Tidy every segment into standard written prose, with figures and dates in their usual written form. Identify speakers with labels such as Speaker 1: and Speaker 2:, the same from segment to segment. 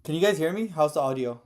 Speaker 1: Can you guys hear me? How's the audio?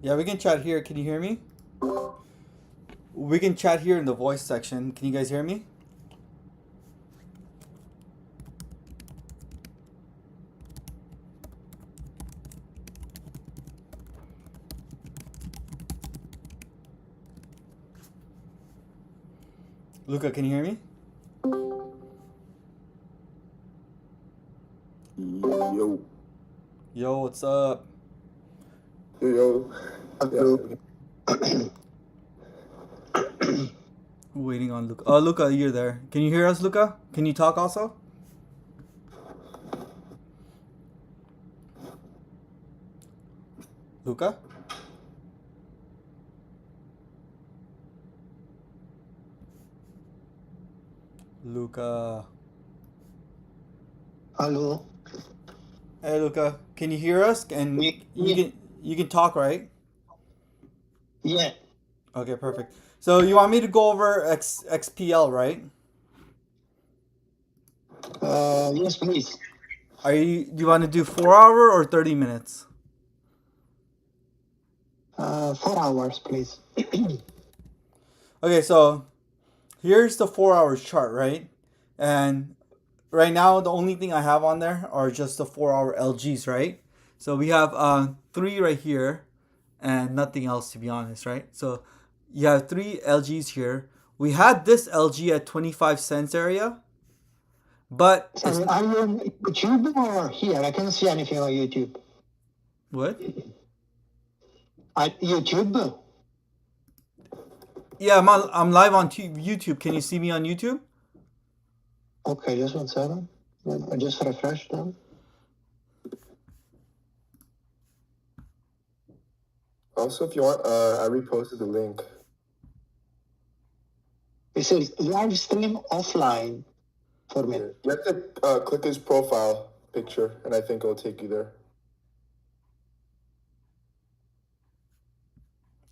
Speaker 1: Yeah, we can chat here. Can you hear me? We can chat here in the voice section. Can you guys hear me? Luca, can you hear me?
Speaker 2: Yo,
Speaker 1: Yo, what's up?
Speaker 2: yo,
Speaker 3: Hello.
Speaker 1: Waiting on Luca. Oh, Luca, you're there. Can you hear us, Luca? Can you talk also? Luca? Luca.
Speaker 3: Hello.
Speaker 1: Hey, Luca. Can you hear us? And
Speaker 3: Yeah.
Speaker 1: you can talk, right?
Speaker 3: Yeah.
Speaker 1: Okay, perfect. So you want me to go over XPL, right?
Speaker 3: Yes, please.
Speaker 1: Do you want to do 4 hour or 30 minutes?
Speaker 3: 4 hours, please.
Speaker 1: Okay, so here's the 4 hours chart, right? And right now, the only thing I have on there are just the 4 hour LGs, right? So we have three right here and nothing else, to be honest, right? So you have three LGs here. We had this LG at 25 cents area, but it's
Speaker 3: Sorry, are you on YouTube or here? I can't see anything on YouTube.
Speaker 1: what?
Speaker 3: At YouTube?
Speaker 1: Yeah, I'm live on YouTube. Can you see me on YouTube?
Speaker 3: Okay, just 1 second. I just refreshed them.
Speaker 2: Also, if you want, I reposted the link.
Speaker 3: It says live stream offline for me.
Speaker 2: You have to click his profile picture, and I think it'll take you there.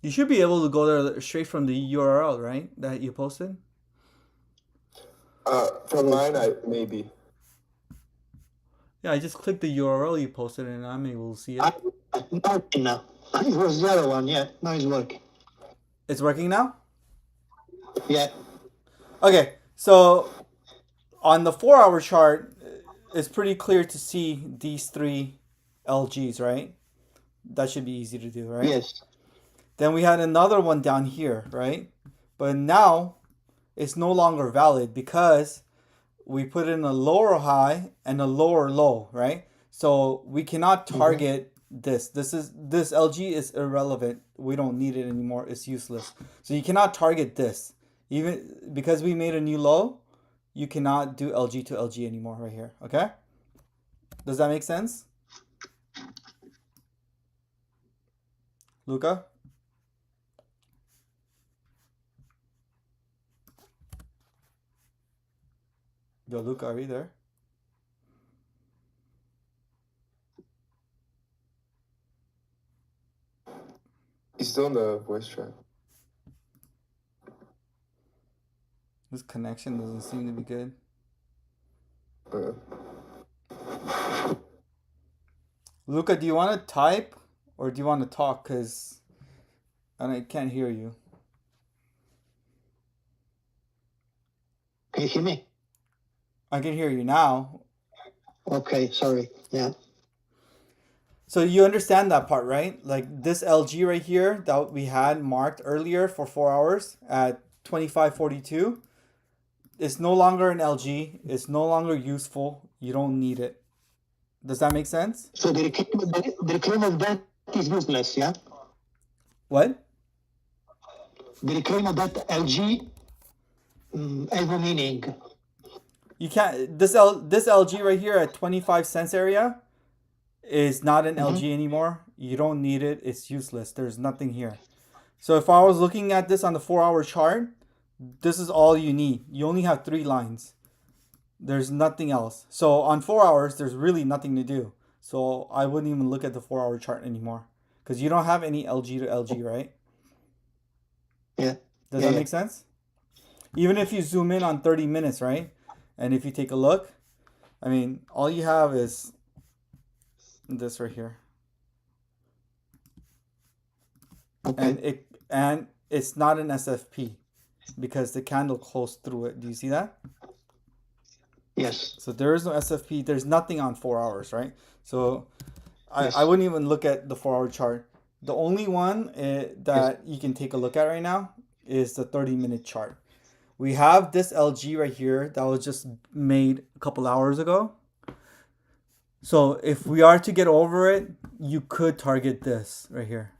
Speaker 1: You should be able to go there straight from the URL, right? That you posted.
Speaker 2: From mine, maybe.
Speaker 1: Yeah, I just clicked the URL you posted and I'm able to see it.
Speaker 3: Now. It was the other one, yeah. Now it's working.
Speaker 1: It's working now?
Speaker 3: Yeah.
Speaker 1: Okay, so on the 4 hour chart, it's pretty clear to see these three LGs, right? That should be easy to do, right?
Speaker 3: Yes.
Speaker 1: Then we had another one down here, right? But now it's no longer valid because we put in a lower high and a lower low, right? So we cannot target this. This LG is irrelevant. We don't need it anymore. It's useless. So you cannot target this. Even because we made a new low, you cannot do LG to LG anymore right here, okay? Does that make sense? Luca? Yo, Luca, are you there?
Speaker 2: He's still in the voice chat.
Speaker 1: This connection doesn't seem to be good. Luca, do you want to type or do you want to talk? Because I can't hear you.
Speaker 3: Can you hear me?
Speaker 1: I can hear you now.
Speaker 3: Okay, sorry. Yeah.
Speaker 1: So you understand that part, right? Like this LG right here that we had marked earlier for 4 hours at 25.42 is no longer an LG. It's no longer useful. You don't need it. Does that make sense?
Speaker 3: So the reclaim of that is useless, yeah?
Speaker 1: What?
Speaker 3: The reclaim of that LG has no meaning.
Speaker 1: You can't. This LG right here at 25 cents area is not an LG anymore. You don't need it. It's useless. There's nothing here. So if I was looking at this on the 4 hour chart, this is all you need. You only have 3 lines. There's nothing else. So on 4 hours, there's really nothing to do. So I wouldn't even look at the 4 hour chart anymore because you don't have any LG to LG, right?
Speaker 3: Yeah.
Speaker 1: Does that make sense? Even if you zoom in on 30 minutes, right? And if you take a look, I mean, all you have is this right here.
Speaker 3: Okay.
Speaker 1: And it's not an SFP because the candle closed through it. Do you see that?
Speaker 3: Yes.
Speaker 1: So there is no SFP. There's nothing on 4 hours, right? So
Speaker 3: Yes.
Speaker 1: I wouldn't even look at the 4 hour chart. The only one that you can take a look at right now is the 30-minute chart. We have this LG right here that was just made a couple hours ago. So if we are to get over it, you could target this right here.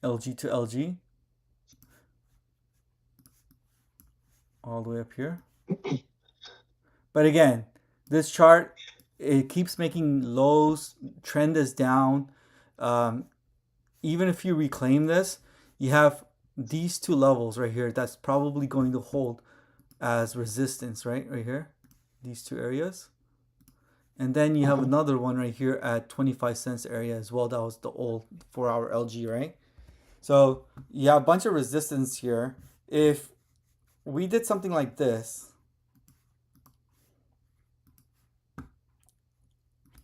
Speaker 1: LG to LG. All the way up here. But again, this chart, it keeps making lows. Trend is down. Even if you reclaim this, you have these two levels right here that's probably going to hold as resistance, right here, these two areas. And then you have another one right here at 25 cents area as well. That was the old 4 hour LG, right? So you have a bunch of resistance here. If we did something like this,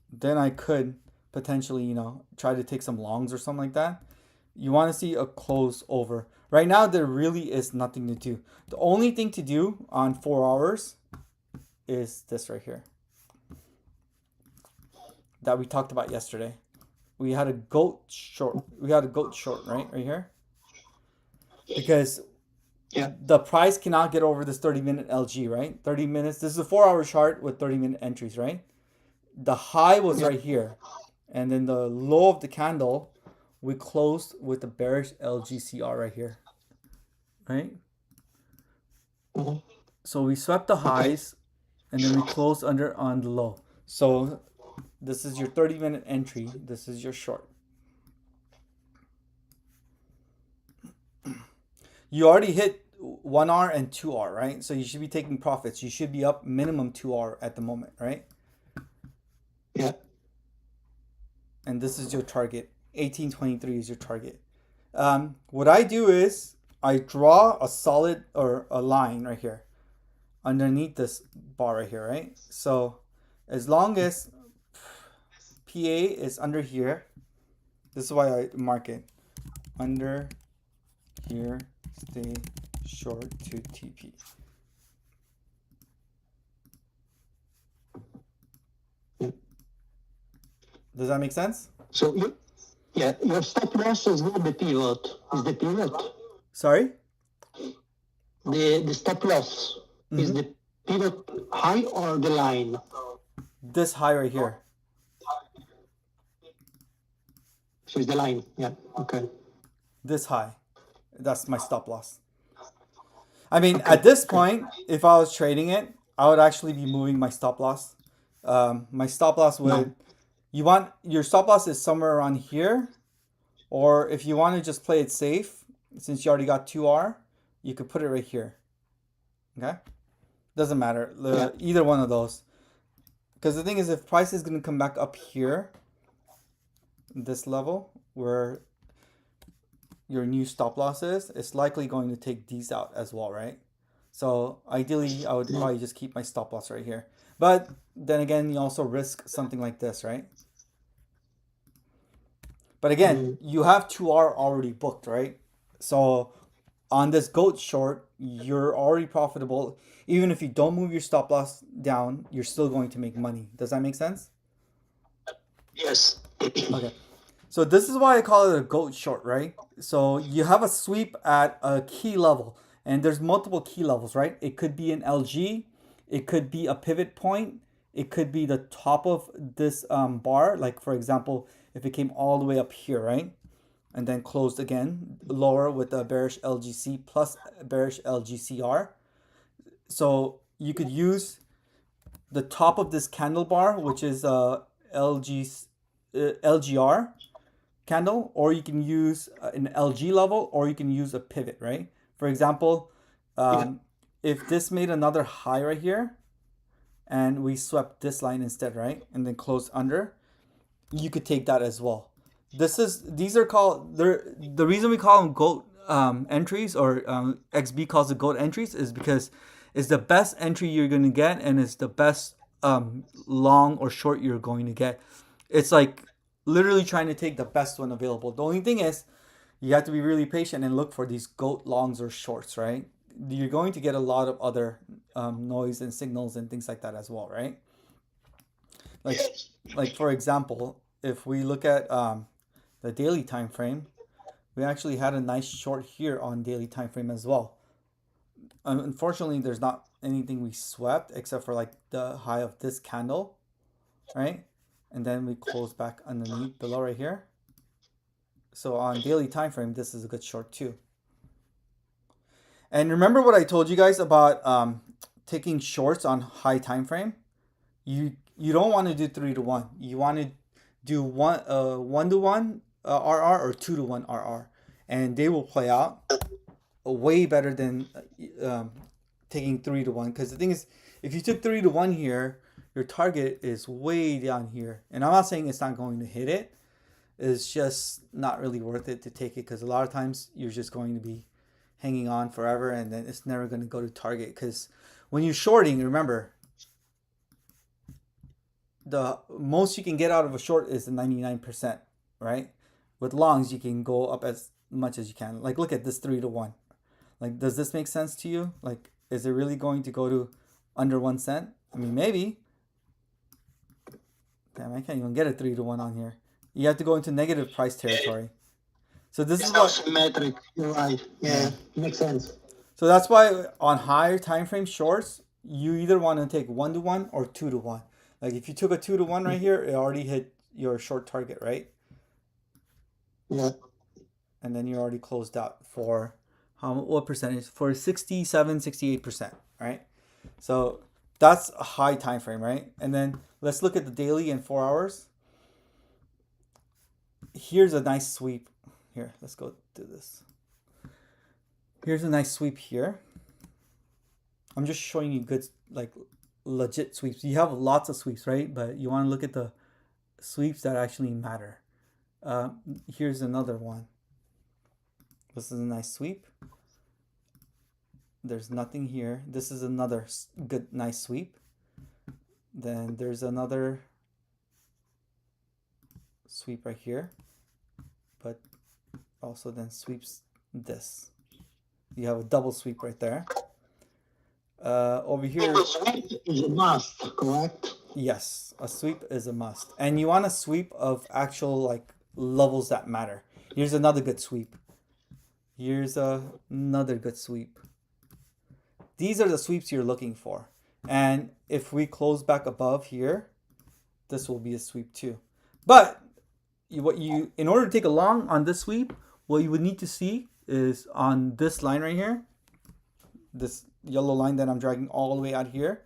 Speaker 1: then I could potentially, try to take some longs or something like that. You want to see a close over. Right now, there really is nothing to do. The only thing to do on 4 hours is this right here that we talked about yesterday. We had a goat short. We had a goat short, right here. Because
Speaker 3: Yeah.
Speaker 1: the price cannot get over this 30-minute LG, right? 30 minutes. This is a 4-hour chart with 30-minute entries, right? The high was
Speaker 3: Yeah.
Speaker 1: right here. And then the low of the candle, we closed with the bearish LGCR right here, right?
Speaker 3: Mhm.
Speaker 1: So we swept the highs, and then we closed under on the low. So this is your 30-minute entry. This is your short. You already hit 1R and 2R, right? So you should be taking profits. You should be up minimum 2R at the moment, right?
Speaker 3: Yeah.
Speaker 1: And this is your target. 1823 is your target. What I do is I draw a solid or a line right here underneath this bar right here, right? So as long as PA is under here, this is why I mark it under here, stay short to TP. Does that make sense?
Speaker 3: So your stop loss is not the pivot. Is the pivot.
Speaker 1: Sorry?
Speaker 3: The stop loss is the pivot high or the line?
Speaker 1: This high right here.
Speaker 3: So it's the line. Yeah. Okay.
Speaker 1: This high. That's my stop loss. I mean, at this point, if I was trading it, I would actually be moving my stop loss. My stop loss would, you want, your stop loss is somewhere around here. Or if you want to just play it safe, since you already got 2R, you could put it right here. Okay? Doesn't matter. Either one of those. Because the thing is, if price is going to come back up here, this level, where your new stop loss is, it's likely going to take these out as well, right? So ideally, I would probably just keep my stop loss right here. But then again, you also risk something like this, right? But again, you have 2R already booked, right? So on this goat short, you're already profitable. Even if you don't move your stop loss down, you're still going to make money. Does that make sense?
Speaker 3: Yes.
Speaker 1: Okay. So this is why I call it a goat short, right? So you have a sweep at a key level, and there's multiple key levels, right? It could be an LG, it could be a pivot point, it could be the top of this bar, like for example, if it came all the way up here, right? And then closed again lower with a bearish LGC plus bearish LGCR. So you could use the top of this candle bar, which is LGR candle, or you can use an LG level, or you can use a pivot, right? For example, if this made another high right here, and we swept this line instead, right? And then closed under, you could take that as well. These are called, the reason we call them GOAT entries, or XB calls it GOAT entries, is because it's the best entry you're going to get, and it's the best long or short you're going to get. It's like literally trying to take the best one available. The only thing is, you have to be really patient and look for these GOAT longs or shorts, right? You're going to get a lot of other noise and signals and things like that as well, right? Like for example, if we look at the daily time frame, we actually had a nice short here on daily time frame as well. Unfortunately, there's not anything we swept except for like the high of this candle, right? And then we close back underneath below right here. So on daily time frame, this is a good short too. And remember what I told you guys about taking shorts on high time frame? You don't want to do 3-to-1. You want to do 1-to-1 RR or 2-to-1 RR, and they will play out way better than taking 3-to-1. Because the thing is, if you took 3-to-1 here, your target is way down here. And I'm not saying it's not going to hit it. It's just not really worth it to take it, because a lot of times you're just going to be hanging on forever, and then it's never going to go to target. Because when you're shorting, remember, the most you can get out of a short is the 99%, right? With longs, you can go up as much as you can. Like, look at this 3-to-1. Like, does this make sense to you? Like, is it really going to go to under 1 cent? I mean, maybe. Damn, I can't even get a 3-to-1 on here. You have to go into negative price territory. So this
Speaker 3: It's
Speaker 1: is
Speaker 3: not
Speaker 1: what.
Speaker 3: symmetric. You're right. Yeah, makes sense.
Speaker 1: So that's why on higher time frame shorts, you either want to take 1-to-1 or 2-to-1. Like if you took a 2-to-1 right here, it already hit your short target, right?
Speaker 3: Yeah.
Speaker 1: And then you're already closed out for what percentage? For 67, 68%, right? So that's a high time frame, right? And then let's look at the daily and 4 hours. Here's a nice sweep. Here, let's go do this. Here's a nice sweep here. I'm just showing you good, like legit sweeps. You have lots of sweeps, right? But you want to look at the sweeps that actually matter. Here's another one. This is a nice sweep. There's nothing here. This is another good, nice sweep. Then there's another sweep right here, but also then sweeps this. You have a double sweep right there. Over here,
Speaker 3: A sweep is a must, correct?
Speaker 1: yes, a sweep is a must. And you want a sweep of actual like levels that matter. Here's another good sweep. Here's another good sweep. These are the sweeps you're looking for. And if we close back above here, this will be a sweep too. But in order to take a long on this sweep, what you would need to see is on this line right here, this yellow line that I'm dragging all the way out here,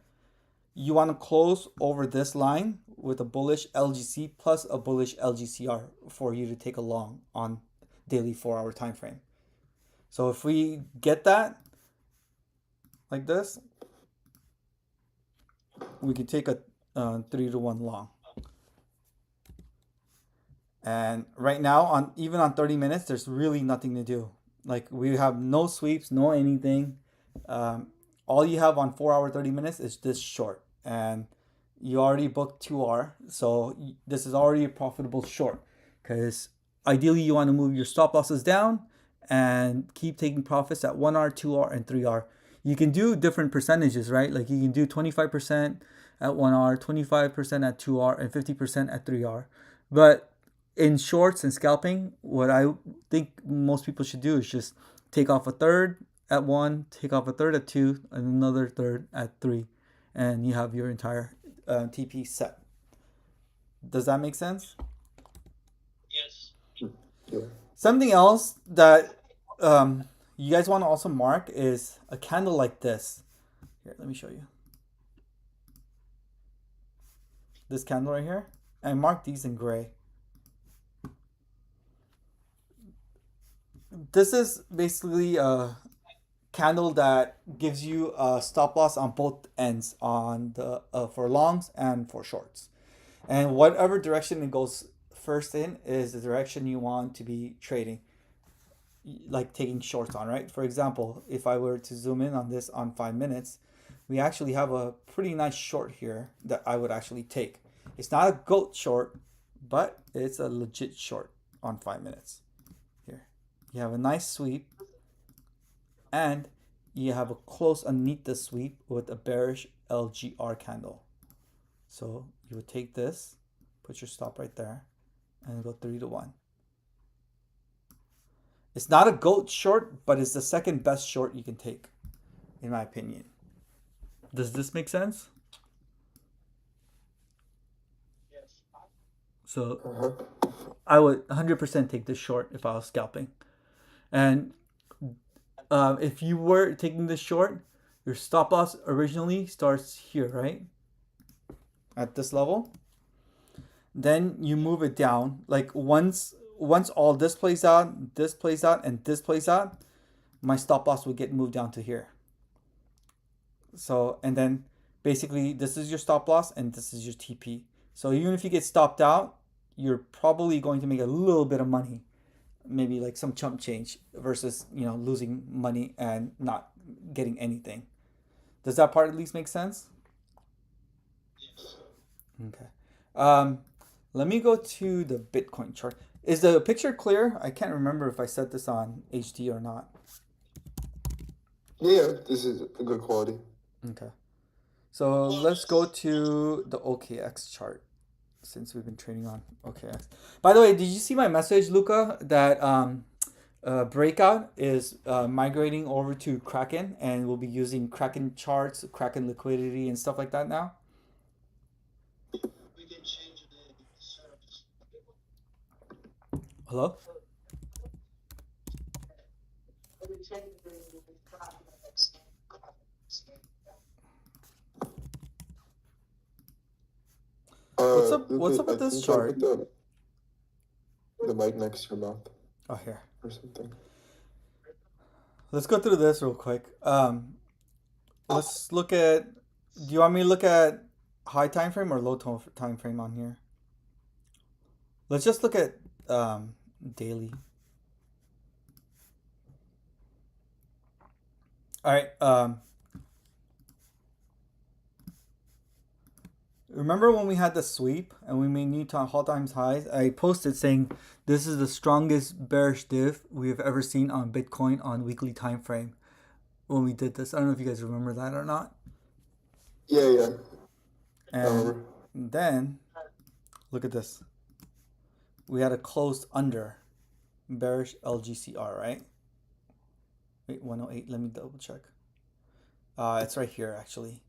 Speaker 1: you want to close over this line with a bullish LGC plus a bullish LGCR for you to take a long on daily 4-hour time frame. So if we get that like this, we can take a 3-to-1 long. And right now, even on 30 minutes, there's really nothing to do. Like we have no sweeps, no anything. All you have on 4-hour 30 minutes is this short, and you already booked 2R, so this is already a profitable short. Because ideally, you want to move your stop losses down and keep taking profits at 1R, 2R, and 3R. You can do different percentages, right? Like you can do 25% at 1R, 25% at 2R, and 50% at 3R. But in shorts and scalping, what I think most people should do is just take off a third at 1, take off a third at 2, and another third at 3, and you have your entire TP set. Does that make sense?
Speaker 3: Yes.
Speaker 2: Yeah.
Speaker 1: Something else that you guys want to also mark is a candle like this. Here, let me show you. This candle right here. I marked these in gray. This is basically a candle that gives you a stop loss on both ends on the for longs and for shorts. And whatever direction it goes first in is the direction you want to be trading, like taking shorts on, right? For example, if I were to zoom in on this on 5 minutes, we actually have a pretty nice short here that I would actually take. It's not a goat short, but it's a legit short on 5 minutes. Here, you have a nice sweep, and you have a close underneath the sweep with a bearish LGR candle. So you would take this, put your stop right there, and go 3-to-1. It's not a goat short, but it's the second best short you can take, in my opinion. Does this make sense?
Speaker 3: Yes.
Speaker 1: So I would 100% take this short if I was scalping. And if you were taking this short, your stop loss originally starts here, right? At this level. Then you move it down. Like once all this plays out, and this plays out, my stop loss would get moved down to here. So, and then basically this is your stop loss and this is your TP. So even if you get stopped out, you're probably going to make a little bit of money, maybe like some chump change versus, losing money and not getting anything. Does that part at least make sense?
Speaker 3: Yes.
Speaker 1: Okay. Let me go to the Bitcoin chart. Is the picture clear? I can't remember if I set this on HD or not.
Speaker 2: Yeah, this is a good quality.
Speaker 1: Okay. So let's go to the OKX chart since we've been trading on OKX. By the way, did you see my message, Luca, that Breakout is migrating over to Kraken and we'll be using Kraken charts, Kraken liquidity, and stuff like that now? Hello? What's up?
Speaker 2: Luca,
Speaker 1: What's up
Speaker 2: I
Speaker 1: with this
Speaker 2: think you wanna
Speaker 1: chart?
Speaker 2: put the mic next to your mouth
Speaker 1: Oh, here.
Speaker 2: or something.
Speaker 1: Let's go through this real quick. Let's look at. Do you want me to look at high time frame or low time frame on here? Let's just look at daily. All right. Remember when we had the sweep and we made new all-time highs? I posted saying this is the strongest bearish div we have ever seen on Bitcoin on weekly time frame when we did this. I don't know if you guys remember that or not.
Speaker 2: Yeah.
Speaker 1: And then look at this. We had a closed under bearish LGCR, right? Wait, 108. Let me double check. It's right here actually.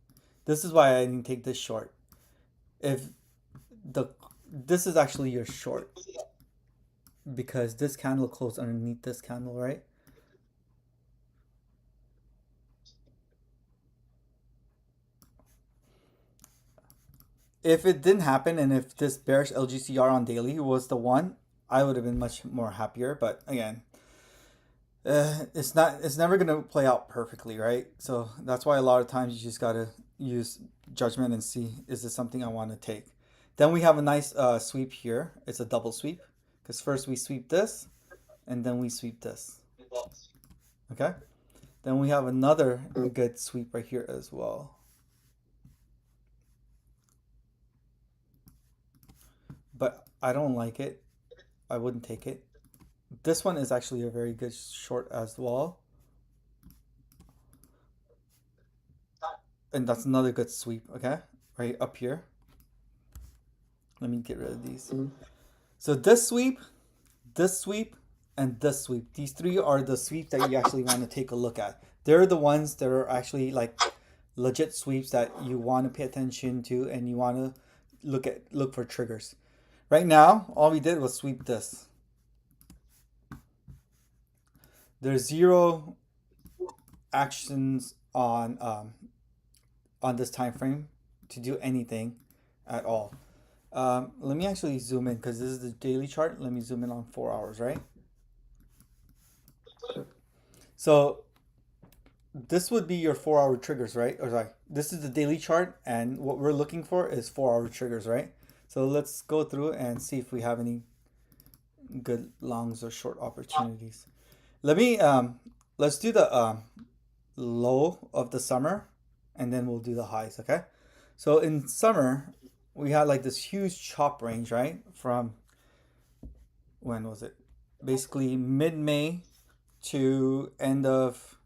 Speaker 1: This is why I didn't take this short. This is actually your short because this candle closed underneath this candle, right? If it didn't happen and if this bearish LGCR on daily was the one, I would have been much more happier. But again, it's never gonna play out perfectly, right? So that's why a lot of times you just gotta use judgment and see, is this something I want to take? Then we have a nice sweep here. It's a double sweep because first we sweep this and then we sweep this. Okay. Then we have another good sweep right here as well. But I don't like it. I wouldn't take it. This one is actually a very good short as well. And that's another good sweep, okay? Right up here. Let me get rid of these. So this sweep, and this sweep. These three are the sweeps that you actually want to take a look at. They're the ones that are actually like legit sweeps that you want to pay attention to and you want to look for triggers. Right now, all we did was sweep this. There's zero actions on this time frame to do anything at all. Let me actually zoom in because this is the daily chart. Let me zoom in on 4 hours, right? So this would be your 4-hour triggers, right? Or sorry, this is the daily chart, and what we're looking for is 4-hour triggers, right? So let's go through and see if we have any good longs or short opportunities. Let me let's do the low of the summer, and then we'll do the highs, okay? So in summer, we had like this huge chop range, right? From when was it? Basically mid-May to end of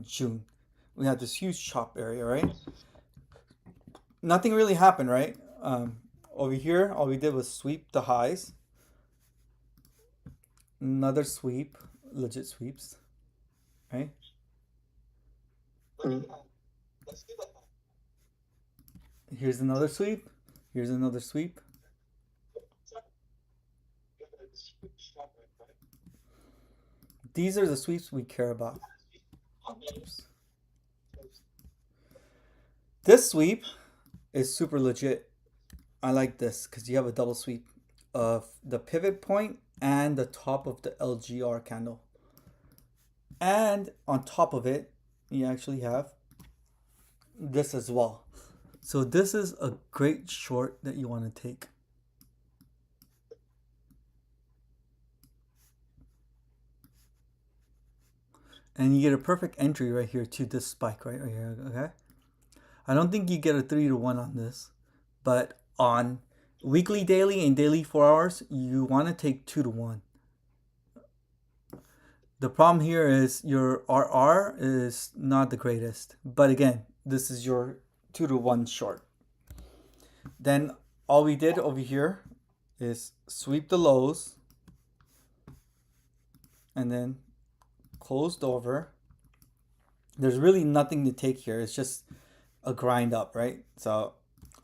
Speaker 1: June. We had this huge chop area, right? Nothing really happened, right? Over here, all we did was sweep the highs. Another sweep, legit sweeps, right? Here's another sweep. Here's another sweep. These are the sweeps we care about. Oops. This sweep is super legit. I like this because you have a double sweep of the pivot point and the top of the LGR candle. And on top of it, you actually have this as well. So this is a great short that you want to take. And you get a perfect entry right here to this spike right here, okay? I don't think you get a 3-to-1 on this, but on weekly, daily, and daily 4 hours, you want to take 2 to 1. The problem here is your RR is not the greatest. But again, this is your 2 to 1 short. Then all we did over here is sweep the lows and then closed over. There's really nothing to take here. It's just a grind up, right? So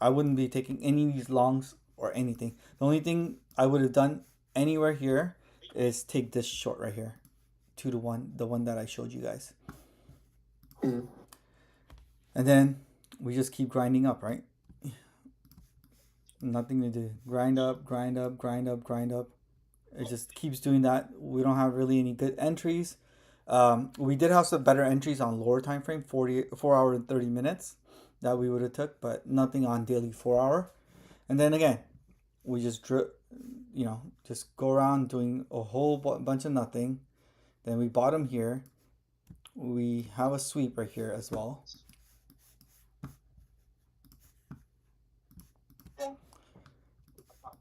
Speaker 1: I wouldn't be taking any of these longs or anything. The only thing I would have done anywhere here is take this short right here. 2 to 1, the one that I showed you guys.
Speaker 2: Mm.
Speaker 1: And then we just keep grinding up, right? Nothing to do. Grind up, grind up, grind up, grind up. It just keeps doing that. We don't have really any good entries. We did have some better entries on lower time frame, 4 hour and 30 minutes that we would have took, but nothing on daily 4 hour. And then again, we just just go around doing a whole bunch of nothing. Then we bottom here. We have a sweep right here as well.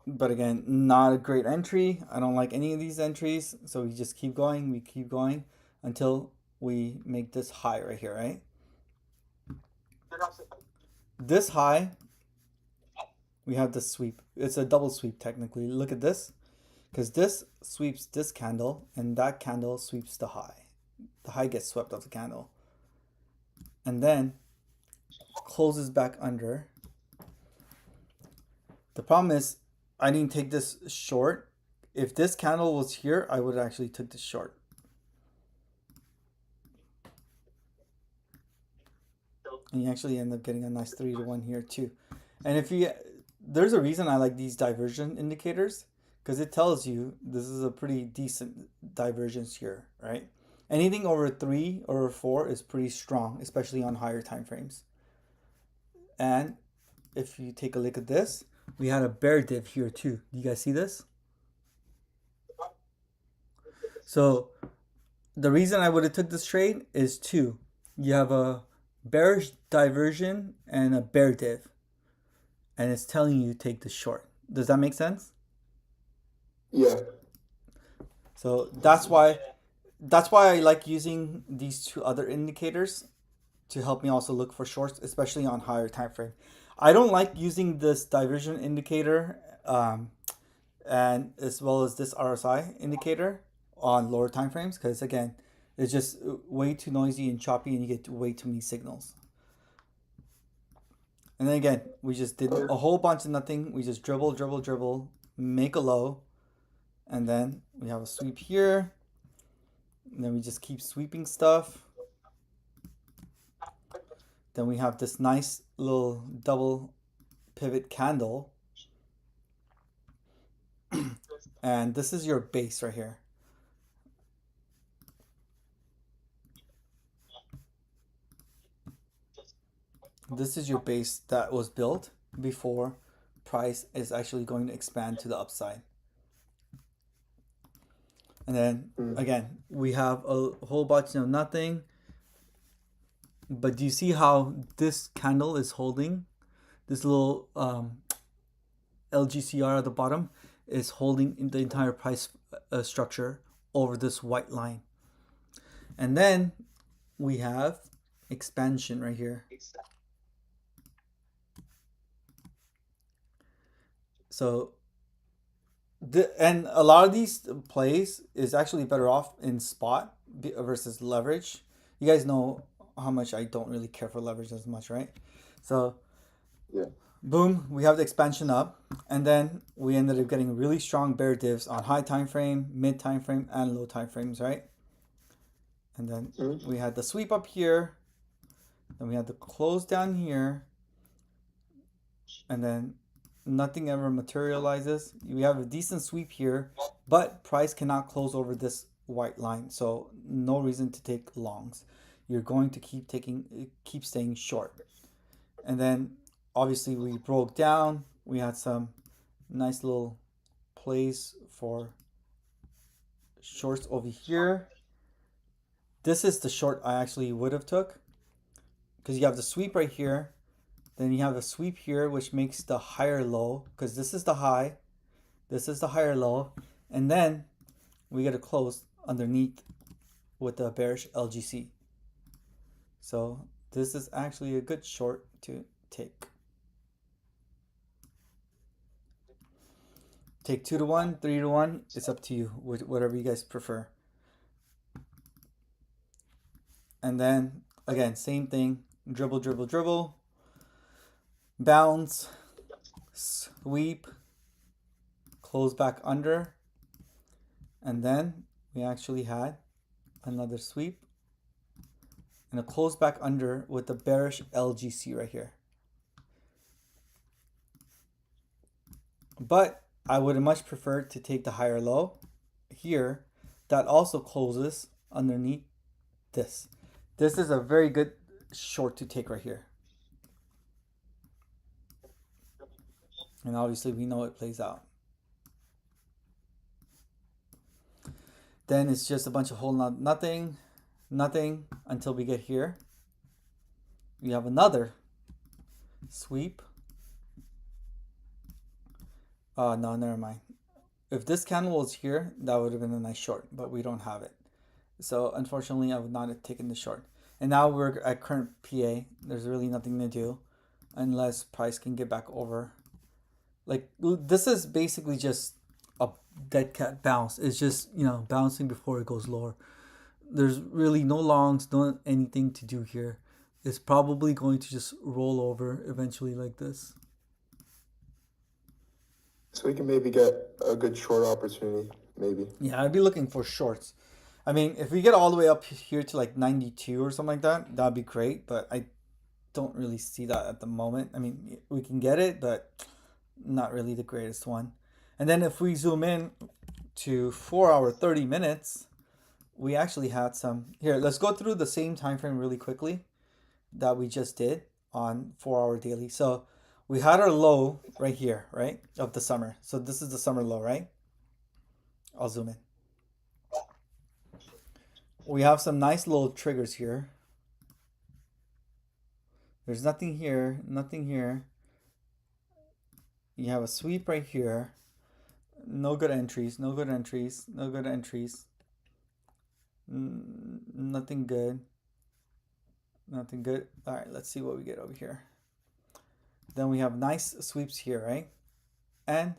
Speaker 1: But again, not a great entry. I don't like any of these entries. So we just keep going. We keep going until we make this high right here, right? This high, we have the sweep. It's a double sweep technically. Look at this. Because this sweeps this candle and that candle sweeps the high. The high gets swept off the candle. And then closes back under. The problem is I didn't take this short. If this candle was here, I would actually took this short. And you actually end up getting a nice 3 to 1 here too. And if you, there's a reason I like these diversion indicators, because it tells you this is a pretty decent divergence here, right? Anything over 3 or 4 is pretty strong, especially on higher time frames. And if you take a look at this, we had a bear div here too. Do you guys see this? So the reason I would have took this trade is two. You have a bearish diversion and a bear div, and it's telling you take the short. Does that make sense?
Speaker 2: Yeah.
Speaker 1: So that's why I like using these two other indicators to help me also look for shorts, especially on higher time frame. I don't like using this diversion indicator and as well as this RSI indicator on lower time frames, because again, it's just way too noisy and choppy and you get way too many signals. And then again, we just did a whole bunch of nothing. We just dribble, make a low, and then we have a sweep here. And then we just keep sweeping stuff. Then we have this nice little double pivot candle. And this is your base right here. This is your base that was built before price is actually going to expand to the upside. And then again, we have a whole bunch of nothing. But do you see how this candle is holding? This little LGCR at the bottom is holding the entire price structure over this white line. And then we have expansion right here. So, and a lot of these plays is actually better off in spot versus leverage. You guys know how much I don't really care for leverage as much, right? So,
Speaker 2: Yeah.
Speaker 1: Boom, we have the expansion up, and then we ended up getting really strong bear divs on high time frame, mid time frame, and low time frames, right? And then we had the sweep up here, then we had the close down here, and then nothing ever materializes. We have a decent sweep here, but price cannot close over this white line, so no reason to take longs. You're going to keep staying short. And then obviously we broke down. We had some nice little plays for shorts over here. This is the short I actually would have took, because you have the sweep right here, Then you have a sweep here, which makes the higher low, because this is the high, this is the higher low, and then we get a close underneath with the bearish LGC. So this is actually a good short to take. Take 2 to 1, 3 to 1. It's up to you, whatever you guys prefer. And then again, same thing. Dribble, dribble, dribble. Bounce. Sweep. Close back under. And then we actually had another sweep and a close back under with the bearish LGC right here. But I would much prefer to take the higher low here that also closes underneath this. This is a very good short to take right here. And obviously we know it plays out. Then it's just a bunch of whole nothing until we get here. We have another sweep. No, never mind. If this candle was here, that would have been a nice short, but we don't have it. So unfortunately, I would not have taken the short. And now we're at current PA. There's really nothing to do unless price can get back over. Like, this is basically just a dead cat bounce. It's just, you know, bouncing before it goes lower. There's really no longs, no anything to do here. It's probably going to just roll over eventually like this.
Speaker 2: So we can maybe get a good short opportunity, maybe.
Speaker 1: Yeah, I'd be looking for shorts. I mean, if we get all the way up here to like 92 or something like that, that'd be great. But I don't really see that at the moment. I mean, we can get it, but not really the greatest one. And then if we zoom in to 4 hour 30 minutes, we actually had some here. Let's go through the same time frame really quickly that we just did on 4 hour daily. So we had our low right here, right, of the summer. So this is the summer low, right? I'll zoom in. We have some nice little triggers here. There's nothing here, nothing here. You have a sweep right here. No good entries, no good entries, no good entries. Nothing good. Nothing good. All right, let's see what we get over here. Then we have nice sweeps here, right? And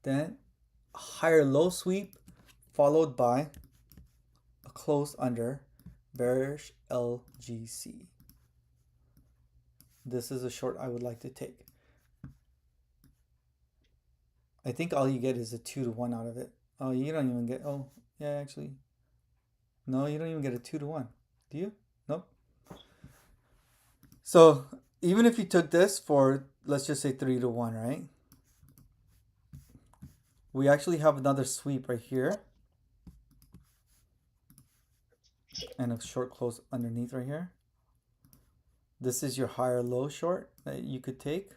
Speaker 1: then a higher low sweep followed by a close under bearish LGC. This is a short I would like to take. I think all you get is a 2 to 1 out of it. Oh, you don't even get, oh, yeah, actually. No, you don't even get a 2 to 1. Do you? Nope. So even if you took this for, let's just say 3 to 1, right? We actually have another sweep right here. And a short close underneath right here. This is your higher low short that you could take.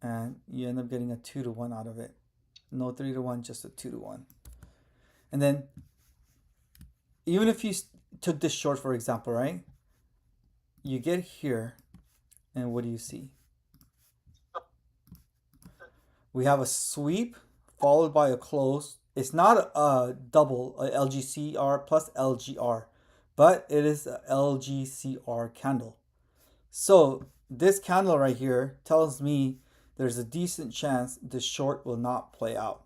Speaker 1: And you end up getting a 2 to 1 out of it. No 3 to 1, just a 2 to 1. And then even if you took this short, for example, right? You get here, and what do you see? We have a sweep followed by a close. It's not a double, a LGCR plus LGR, but it is a LGCR candle. So this candle right here tells me there's a decent chance this short will not play out,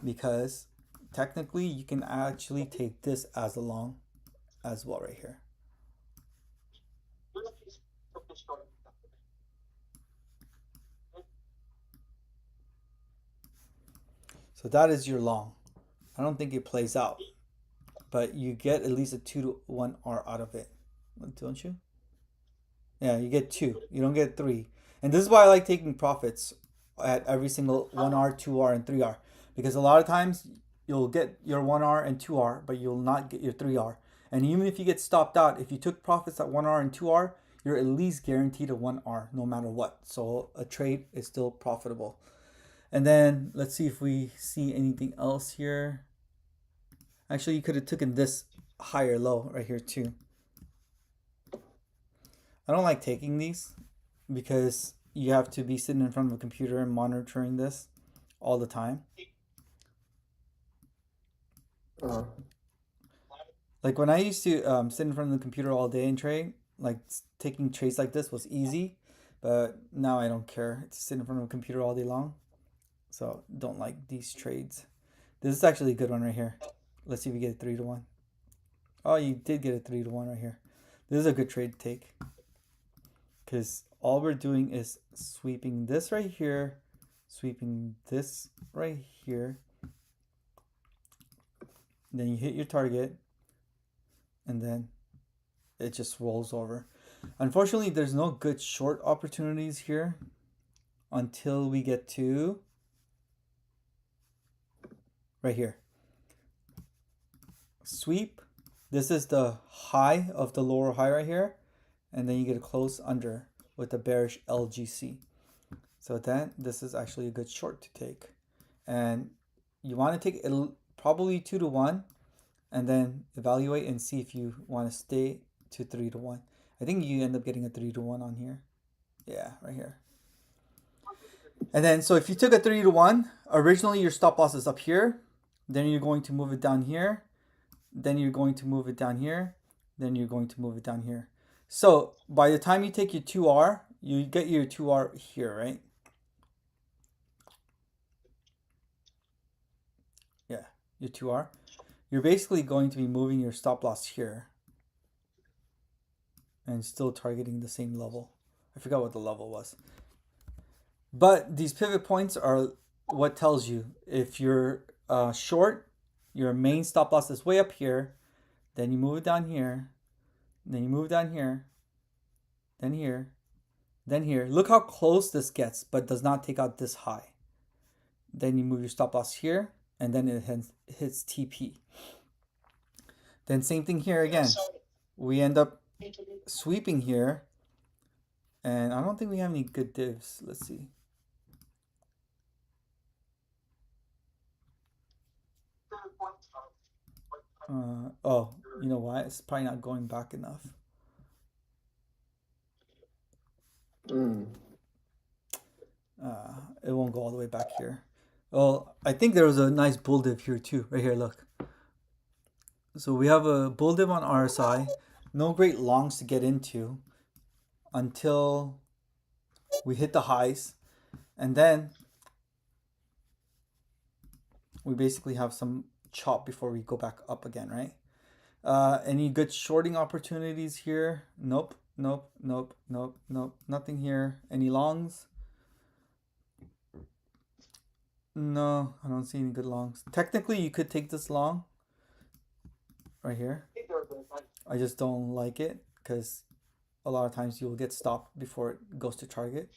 Speaker 1: because technically you can actually take this as a long as well right here. So that is your long. I don't think it plays out, but you get at least a 2 to 1 R out of it, don't you? Yeah, you get 2. You don't get 3. And this is why I like taking profits at every single 1R, 2R, and 3R. Because a lot of times you'll get your 1R and 2R, but you'll not get your 3R. And even if you get stopped out, if you took profits at 1R and 2R, you're at least guaranteed a 1R no matter what. So a trade is still profitable. And then let's see if we see anything else here. Actually, you could have taken this higher low right here too. I don't like taking these because you have to be sitting in front of a computer and monitoring this all the time.
Speaker 2: Uh,
Speaker 1: Like when I used to sit in front of the computer all day and trade, like taking trades like this was easy, but now I don't care to sit in front of a computer all day long. So don't like these trades. This is actually a good one right here. Let's see if we get a 3-1. Oh, you did get a 3-1 right here. This is a good trade to take, because all we're doing is sweeping this right here, sweeping this right here. Then you hit your target, and then it just rolls over. Unfortunately, there's no good short opportunities here until we get to right here. Sweep. This is the high of the lower high right here, and then you get a close under with the bearish LGC. So then this is actually a good short to take, and you want to take it probably 2-1, and then evaluate and see if you want to stay to 3-1. I think you end up getting a 3-1 on here. Yeah, right here. And then, so if you took a 3-1, originally your stop loss is up here. Then you're going to move it down here. Then you're going to move it down here. Then you're going to move it down here. So by the time you take your 2R, you get your 2R here, right? Yeah, your 2R. You're basically going to be moving your stop loss here and still targeting the same level. I forgot what the level was. But these pivot points are what tells you if you're short, your main stop loss is way up here, then you move it down here, then you move down here, then here, then here. Look how close this gets, but does not take out this high. Then you move your stop loss here, and then it hits TP. Then same thing here again. We end up sweeping here, and I don't think we have any good divs. Let's see. Oh, you know what? It's probably not going back enough. It won't go all the way back here. Well, I think there was a nice bull div here too. Right here, look. So we have a bull div on RSI. No great longs to get into until we hit the highs. And then we basically have some chop before we go back up again, right? Any good shorting opportunities here? Nope, nope, nope, nope, nope. Nothing here. Any longs? No, I don't see any good longs. Technically, you could take this long right here. I just don't like it because a lot of times you will get stopped before it goes to target.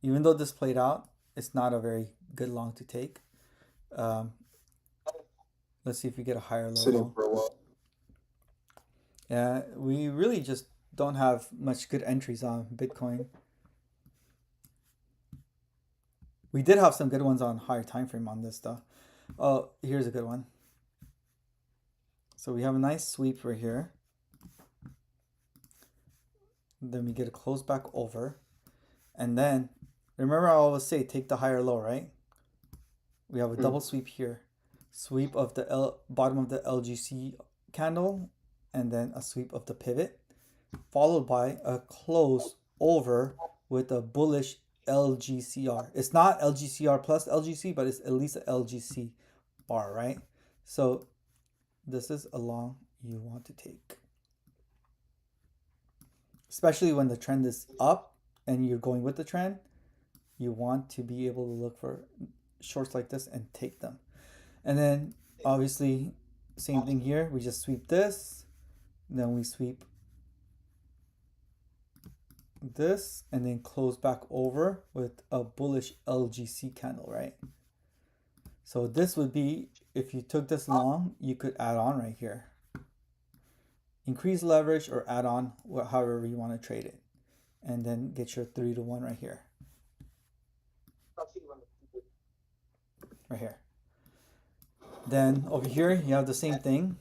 Speaker 1: Even though this played out, it's not a very good long to take. Let's see if we get a higher low.
Speaker 2: Sitting for a while.
Speaker 1: Yeah, we really just don't have much good entries on Bitcoin. We did have some good ones on higher time frame on this though. Oh, here's a good one. So we have a nice sweep right here. Then we get a close back over. And then, remember I always say take the higher low, right? We have a double sweep here. Sweep of the bottom of the LGC candle, and then a sweep of the pivot, followed by a close over with a bullish LGCR. It's not LGCR plus LGC, but it's at least a LGC bar, right? So this is a long you want to take, especially when the trend is up and you're going with the trend. You want to be able to look for shorts like this and take them. And then obviously same thing here. We just sweep this, then we sweep this, and then close back over with a bullish LGC candle, right? So this would be, if you took this long, you could add on right here. Increase leverage or add on, however you want to trade it. And then get your 3-1 right here. Right here. Then over here, you have the same thing.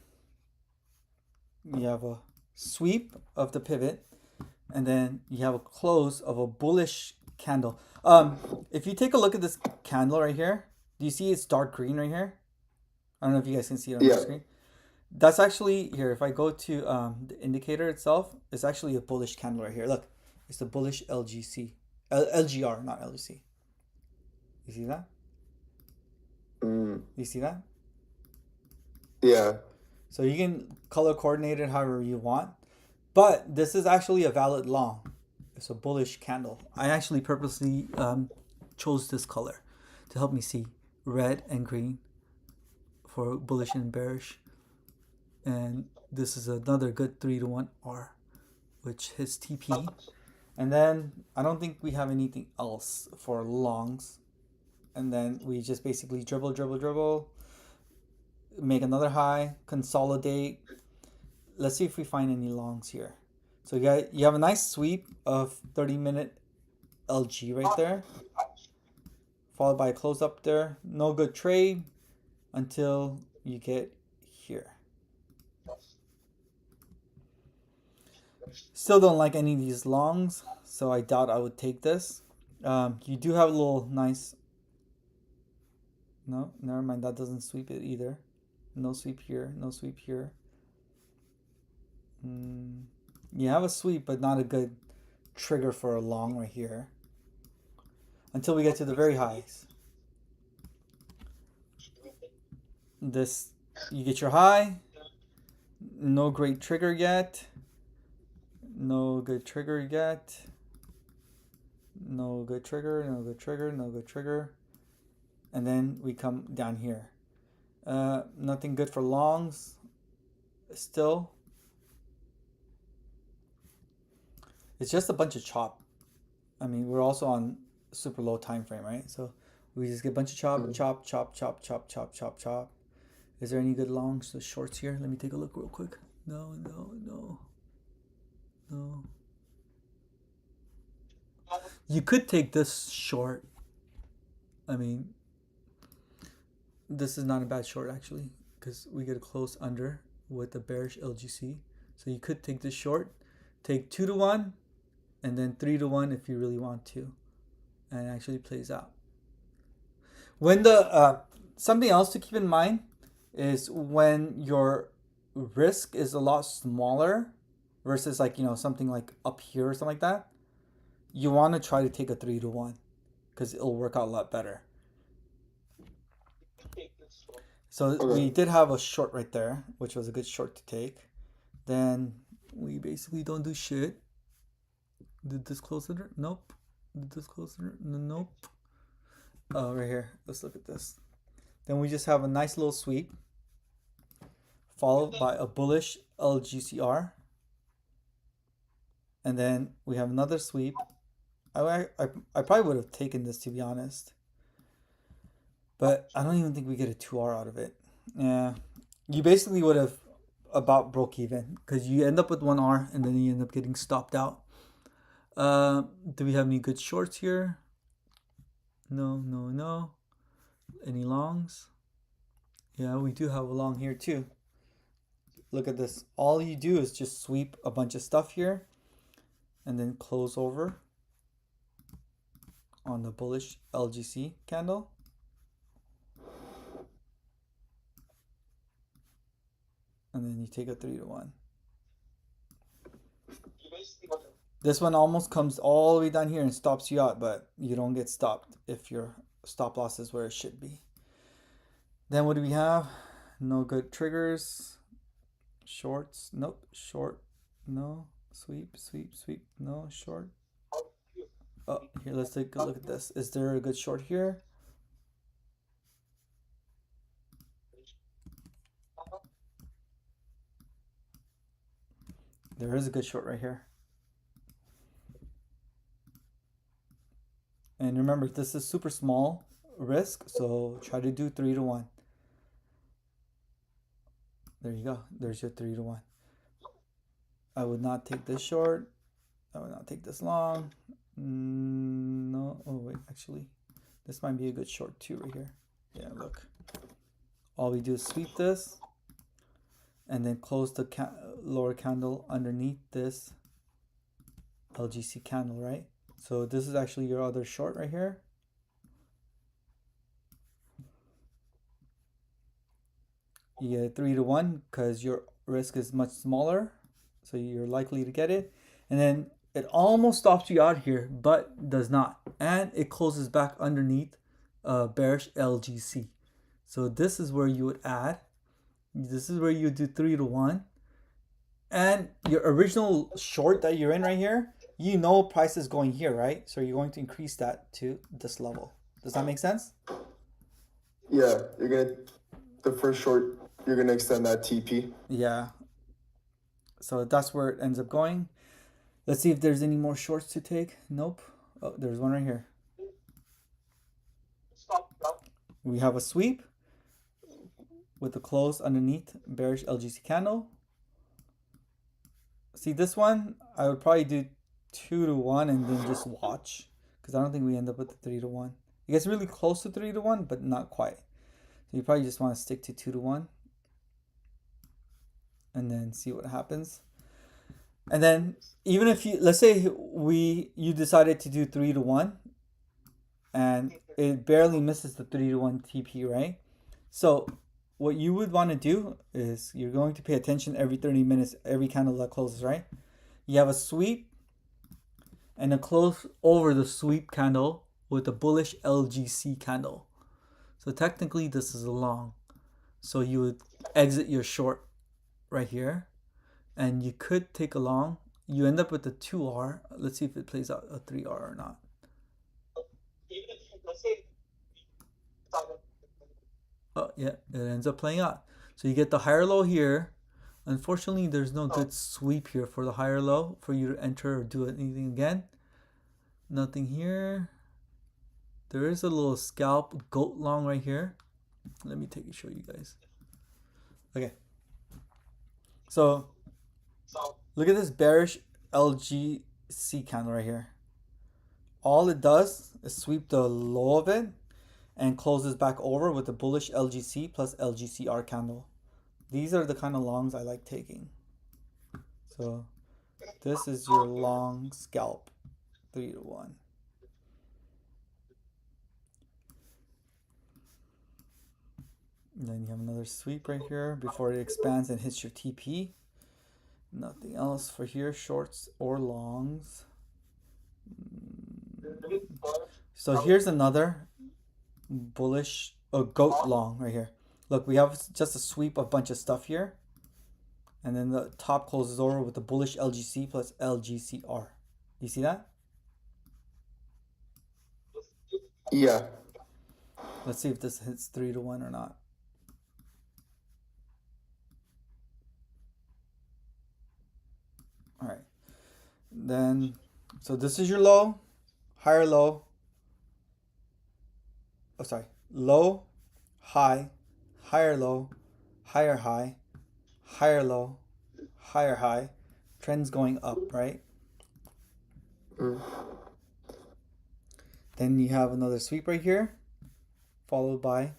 Speaker 1: You have a sweep of the pivot. and then you have a close of a bullish candle. If you take a look at this candle right here, do you see it's dark green right here? I don't know if you guys can see it on your
Speaker 2: Yeah.
Speaker 1: screen. That's actually here. If I go to the indicator itself, it's actually a bullish candle right here. Look, it's the bullish LGR, not LGC. You see that?
Speaker 2: Mm.
Speaker 1: You see that?
Speaker 2: Yeah.
Speaker 1: So you can color coordinate it however you want, but this is actually a valid long. It's a bullish candle. I actually purposely chose this color to help me see red and green for bullish and bearish. And this is another good 3-to-1 R, which hits TP. And then I don't think we have anything else for longs. And then we just basically dribble, make another high, consolidate. Let's see if we find any longs here. So you have a nice sweep of 30-minute LG right there, followed by a close up there. No good trade until you get here. Still don't like any of these longs, so I doubt I would take this. You do have a little nice. No, never mind. That doesn't sweep it either. No sweep here. No sweep here. You have a sweep, but not a good trigger for a long right here. Until we get to the very highs. This, you get your high. No great trigger yet. No good trigger yet. No good trigger, no good trigger, no good trigger. And then we come down here. Nothing good for longs still. It's just a bunch of chop. I mean, we're also on super low time frame, right? So we just get a bunch of chop. Is there any good longs? The shorts here? Let me take a look real quick. No. You could take this short. I mean, this is not a bad short actually, because we get a close under with the bearish LGC. So you could take this short, take 2-to-1, and then 3-to-1 if you really want to, and it actually plays out. When the something else to keep in mind is when your risk is a lot smaller versus like, you know, something like up here or something like that, you want to try to take a 3-to-1 because it'll work out a lot better. So we did have a short right there, which was a good short to take. Then we basically don't do shit. Did this close under? Nope. Did this close under? Nope. Oh, right here. Let's look at this. Then we just have a nice little sweep, followed by a bullish LGCR. And then we have another sweep. I probably would have taken this, to be honest. But I don't even think we get a 2R out of it. Yeah. You basically would have about broke even because you end up with 1R and then you end up getting stopped out. Do we have any good shorts here? No. Any longs? Yeah, we do have a long here too. Look at this. All you do is just sweep a bunch of stuff here and then close over on the bullish LGC candle. And then you take a 3-to-1. This one almost comes all the way down here and stops you out, but you don't get stopped if your stop loss is where it should be. Then what do we have? No good triggers. Shorts. Nope. Short. No. Sweep. No. Short. Oh, here, let's take a look at this. Is there a good short here? There is a good short right here. And remember, this is super small risk, so try to do 3-to-1. There you go. There's your 3-to-1. I would not take this short. I would not take this long. No. Oh, wait. Actually, this might be a good short too right here. Yeah, look. All we do is sweep this and then close the lower candle underneath this LGC candle, right? So this is actually your other short right here. You get 3 to 1 because your risk is much smaller, so you're likely to get it. And then it almost stops you out here, but does not. And it closes back underneath bearish LGC. So this is where you would add. This is where you do 3 to 1. And your original short that you're in right here, you know price is going here, right? So you're going to increase that to this level. Does that make sense?
Speaker 2: Yeah, the first short, you're gonna extend that TP.
Speaker 1: Yeah. So that's where it ends up going. Let's see if there's any more shorts to take. Nope. Oh, there's one right here. We have a sweep with the close underneath bearish LGC candle. See this one, I would probably do 2 to 1 and then just watch, because I don't think we end up with the 3 to 1. It gets really close to 3 to 1, but not quite. So you probably just want to stick to 2 to 1 and then see what happens. And then even if you, let's say you decided to do 3 to 1 and it barely misses the 3 to 1 TP, right? So what you would want to do is you're going to pay attention every 30 minutes, every candle that closes, right? You have a sweep and a close over the sweep candle with a bullish LGC candle. So technically this is a long. So you would exit your short right here and you could take a long. You end up with a 2R. Let's see if it plays out a 3R or not. Oh yeah, it ends up playing out. So you get the higher low here. Unfortunately, there's no good sweep here for the higher low for you to enter or do anything again. Nothing here. There is a little scalp goat long right here. Let me show you guys. Okay. So look at this bearish LGC candle right here. All it does is sweep the low of it and closes back over with a bullish LGC plus LGCR candle. These are the kind of longs I like taking. So this is your long scalp, 3 to 1. And then you have another sweep right here before it expands and hits your TP. Nothing else for here, shorts or longs. So here's another bullish goat long right here. Look, we have just a sweep of a bunch of stuff here. And then the top closes over with the bullish LGC plus LGCR. You see that?
Speaker 2: Yeah.
Speaker 1: Let's see if this hits 3 to 1 or not. All right. Then, so this is your low, higher low. Oh, sorry. Low, high, higher low, higher high, higher low, higher high. Trends going up, right? Then you have another sweep right here, followed by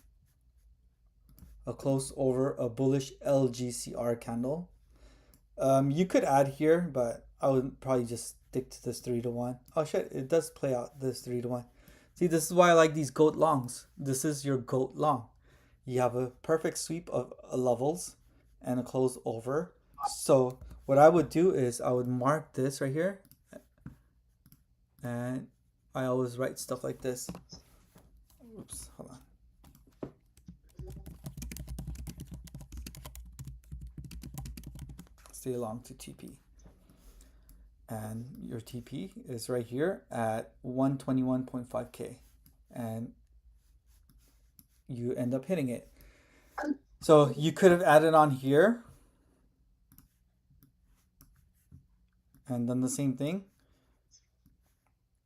Speaker 1: a close over a bullish LGCR candle. You could add here, but I would probably just stick to this 3 to 1. Oh shit, it does play out this 3 to 1. See, this is why I like these goat longs. This is your goat long. You have a perfect sweep of levels and a close over. So what I would do is I would mark this right here. And I always write stuff like this. Oops, hold on. Stay along to TP. And your TP is right here at 121.5K. And you end up hitting it. So you could have added on here and done the same thing.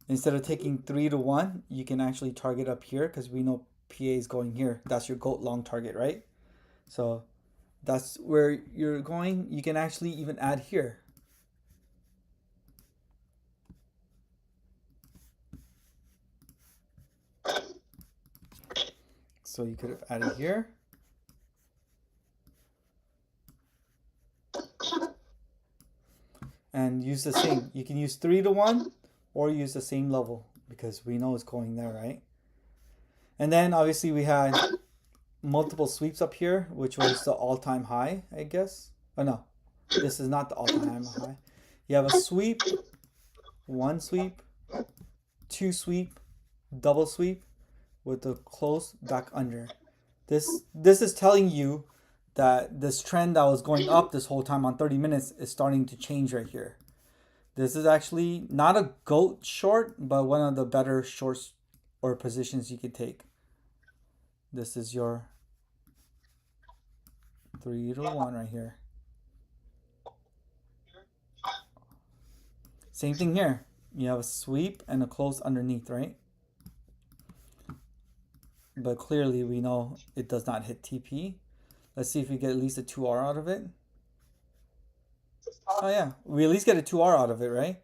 Speaker 1: Instead of taking 3 to 1, you can actually target up here because we know PA is going here. That's your goat long target, right? So that's where you're going. You can actually even add here. So you could have added here. and use the same. You can use 3 to 1 or use the same level because we know it's going there, right? And then obviously we had multiple sweeps up here, which was the all-time high, I guess. Oh no, this is not the all-time high. You have a sweep, 1 sweep, 2 sweep, double sweep with the close back under. This is telling you that this trend that was going up this whole time on 30 minutes is starting to change right here. This is actually not a GOAT short, but one of the better shorts or positions you could take. This is your 3 to 1 right here. Same thing here. You have a sweep and a close underneath, right? But clearly we know it does not hit TP. Let's see if we get at least a 2R out of it. Oh yeah, we at least get a 2R out of it, right?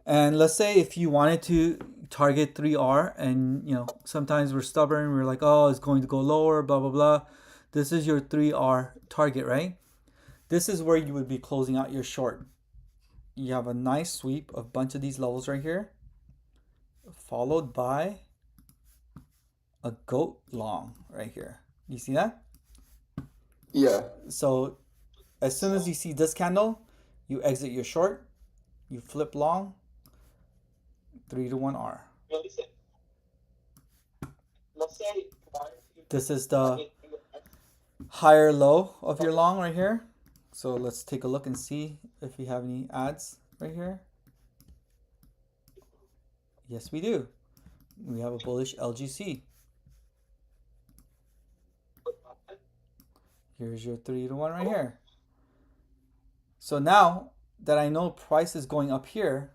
Speaker 1: And let's say if you wanted to target 3R and, you know, sometimes we're stubborn, we're like, oh, it's going to go lower, blah, blah, blah. This is your 3R target, right? This is where you would be closing out your short. You have a nice sweep of a bunch of these levels right here, followed by a GOAT long right here. You see that?
Speaker 2: Yeah.
Speaker 1: So as soon as you see this candle, you exit your short, you flip long, 3 to 1R. This is the higher low of your long right here. So let's take a look and see if we have any ads right here. Yes, we do. We have a bullish LGC. Here's your 3 to 1 right here. So now that I know price is going up here,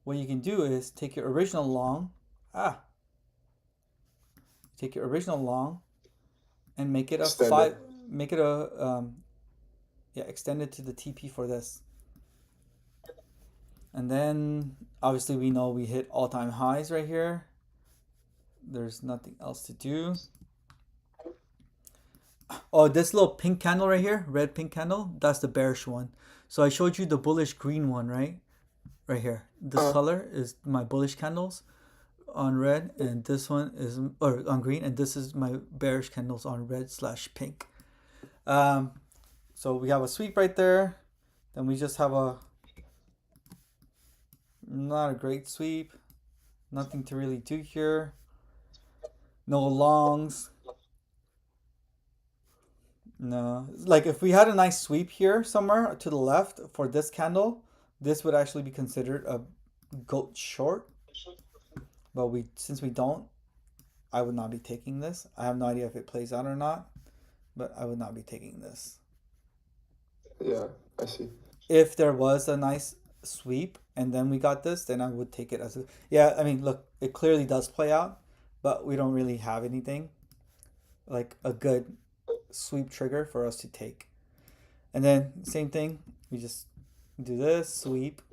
Speaker 1: what you can do is take your original long, take your original long and make it a
Speaker 2: Extend
Speaker 1: five,
Speaker 2: it.
Speaker 1: make it a, extend it to the TP for this. And then obviously we know we hit all-time highs right here. There's nothing else to do. Oh, this little pink candle right here, red pink candle, that's the bearish one. So I showed you the bullish green one, right? Right here. This color is my bullish candles on red, and this one is, or on green, and this is my bearish candles on red/pink. So we have a sweep right there. Then we just have a, not a great sweep. Nothing to really do here. No longs. No, like if we had a nice sweep here somewhere to the left for this candle, this would actually be considered a GOAT short. But since we don't, I would not be taking this. I have no idea if it plays out or not, but I would not be taking this.
Speaker 2: Yeah, I see.
Speaker 1: If there was a nice sweep and then we got this, then I would take it as a, yeah, I mean, look, it clearly does play out, but we don't really have anything like a good sweep trigger for us to take. And then same thing, we just do this sweep,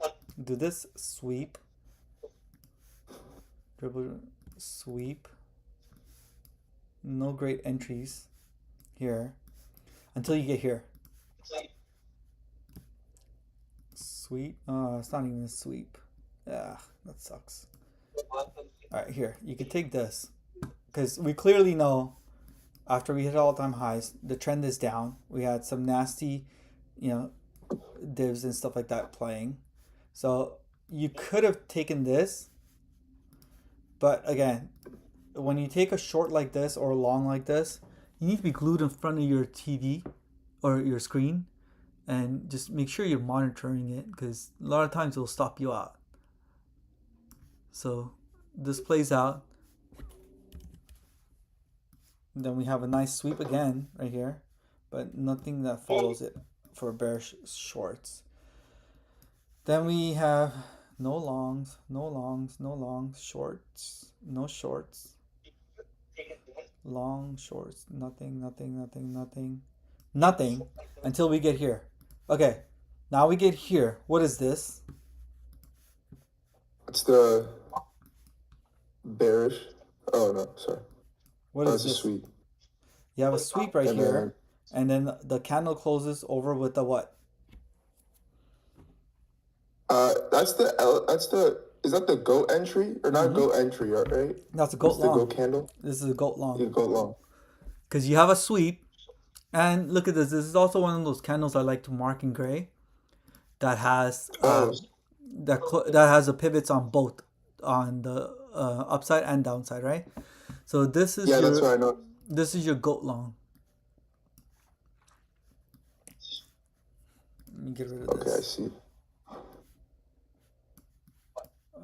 Speaker 1: do this sweep, dribble sweep. No great entries here until you get here. Sweep. Oh, it's not even a sweep. Yeah, that sucks. All right, here you can take this because we clearly know after we hit all-time highs, the trend is down. We had some nasty, divs and stuff like that playing. So you could have taken this, but again, when you take a short like this or a long like this, you need to be glued in front of your TV or your screen and just make sure you're monitoring it because a lot of times it'll stop you out. So this plays out. Then we have a nice sweep again right here, but nothing that follows it for bearish shorts. Then we have no longs, no longs, no longs, shorts, no shorts, long, shorts, nothing, nothing, nothing, nothing, nothing until we get here. Okay, now we get here. What is this?
Speaker 2: It's the bearish. Oh no, sorry.
Speaker 1: What is
Speaker 2: a
Speaker 1: this?
Speaker 2: sweep.
Speaker 1: You have a sweep right
Speaker 2: And
Speaker 1: here, and then the candle closes over with the what?
Speaker 2: That's the is that the goat entry or not goat entry, right?
Speaker 1: That's a goat
Speaker 2: It's the
Speaker 1: long.
Speaker 2: goat candle.
Speaker 1: This is a goat long.
Speaker 2: Yeah, goat long.
Speaker 1: Because you have a sweep. And look at this. This is also one of those candles I like to mark in gray that has
Speaker 2: Oh,
Speaker 1: that has the pivots on both, on the upside and downside, right? So this is
Speaker 2: yeah, that's
Speaker 1: your
Speaker 2: what I know.
Speaker 1: goat long. Let me get rid of
Speaker 2: Okay, I
Speaker 1: this.
Speaker 2: see.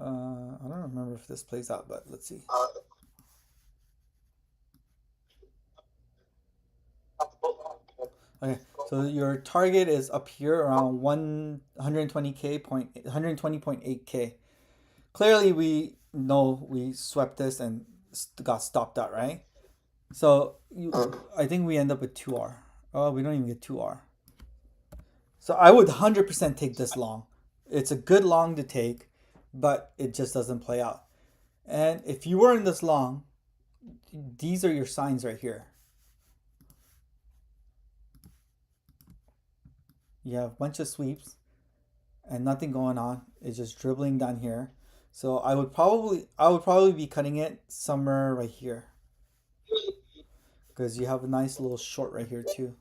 Speaker 1: I don't remember if this plays out, but let's see. Okay, so your target is up here around 120.8k. Clearly, we know we swept this and got stopped out, right? So I think we end up with 2R. Oh, we don't even get 2R. So I would 100% take this long. It's a good long to take, but it just doesn't play out. And if you were in this long, these are your signs right here. You have a bunch of sweeps and nothing going on. It's just dribbling down here. So I would probably be cutting it somewhere right here. Because you have a nice little short right here too.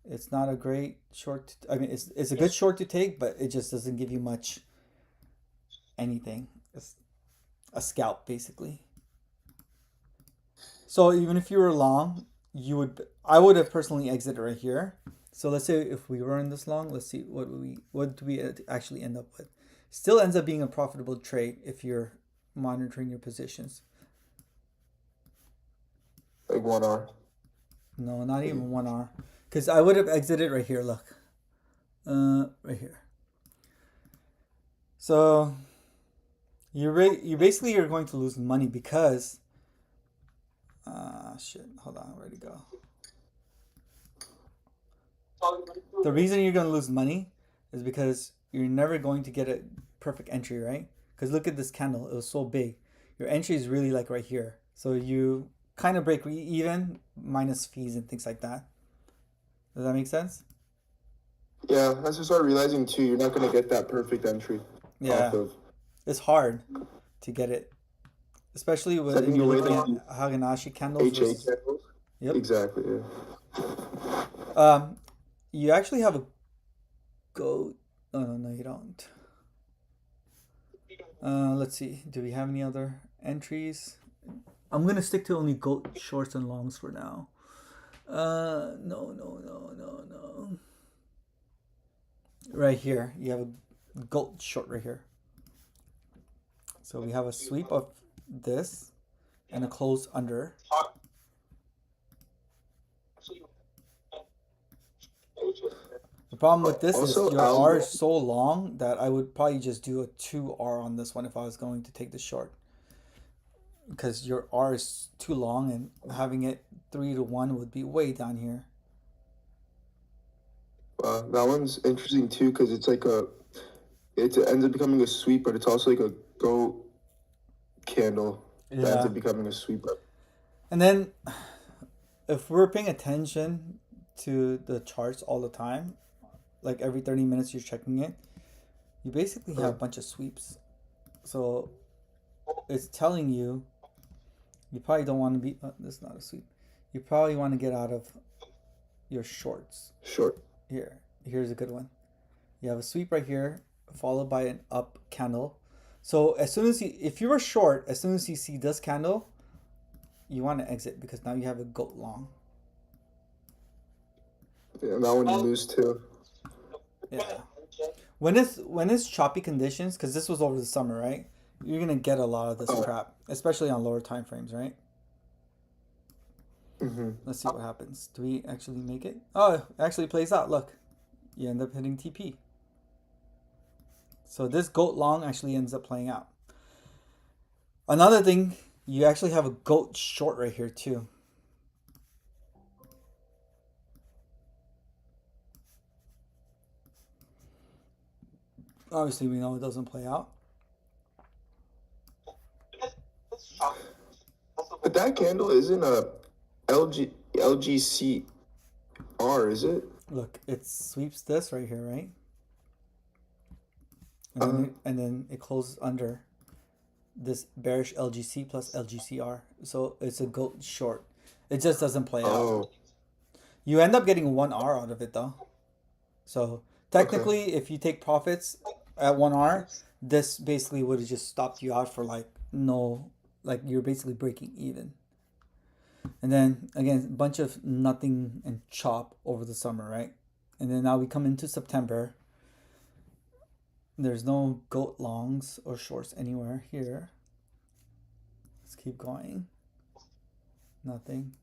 Speaker 1: It's not a great short. I mean, it's a good short to take, but it just doesn't give you much anything. It's a scalp basically. So even if you were long, I would have personally exited right here. So let's say if we were in this long, let's see what do we actually end up with. Still ends up being a profitable trade if you're monitoring your positions.
Speaker 2: Like 1R.
Speaker 1: No, not even 1R. Because I would have exited right here, look. Right here. So you basically are going to lose money because shit, hold on, where'd it go? The reason you're going to lose money is because you're never going to get a perfect entry, right? Because look at this candle, it was so big. Your entry is really like right here. So you kind of break even minus fees and things like that. Does that make sense?
Speaker 2: Yeah, as I started realizing too, you're not gonna get that perfect entry
Speaker 1: Yeah,
Speaker 2: off of.
Speaker 1: it's hard to get it, especially when
Speaker 2: Second,
Speaker 1: you're
Speaker 2: you're
Speaker 1: looking
Speaker 2: waiting
Speaker 1: at Haganashi candles
Speaker 2: HA
Speaker 1: versus.
Speaker 2: candles.
Speaker 1: Yep.
Speaker 2: Exactly. Yeah.
Speaker 1: You actually have a goat. Oh no, you don't. Let's see. Do we have any other entries? I'm gonna stick to only goat shorts and longs for now. No. Right here, you have a goat short right here. So we have a sweep of this and a close under. The problem with this
Speaker 2: Also,
Speaker 1: is your R is so long that I would probably just do a 2R on this one if I was going to take the short. Because your R is too long and having it 3 to 1 would be way down here.
Speaker 2: That one's interesting too because it's like it ends up becoming a sweep, but it's also like a goat candle that ends up becoming a sweep.
Speaker 1: And then if we're paying attention to the charts all the time, like every 30 minutes you're checking it, you basically have a bunch of sweeps. So it's telling you probably don't want to be, this is not a sweep. You probably want to get out of your shorts.
Speaker 2: Short.
Speaker 1: Here's a good one. You have a sweep right here, followed by an up candle. So if you were short, as soon as you see this candle, you want to exit because now you have a goat long.
Speaker 2: Yeah, that one you lose too.
Speaker 1: Yeah. When it's choppy conditions, because this was over the summer, right? You're gonna get a lot of this crap, especially on lower time frames, right? Let's see what happens. Do we actually make it? Oh, it actually plays out. Look, you end up hitting TP. So this goat long actually ends up playing out. Another thing, you actually have a goat short right here too. Obviously, we know it doesn't play out.
Speaker 2: But that candle isn't a LGCR, is it?
Speaker 1: Look, it sweeps this right here, right? and then it closes under this bearish LGC plus LGCR. So it's a goat short. It just doesn't play out.
Speaker 2: Oh,
Speaker 1: You end up getting 1R out of it though. So technically, if you take profits at 1R, this basically would have just stopped you out for like no, like you're basically breaking even. And then again, a bunch of nothing and chop over the summer, right? And then now we come into September. There's no goat longs or shorts anywhere here. Let's keep going. Nothing.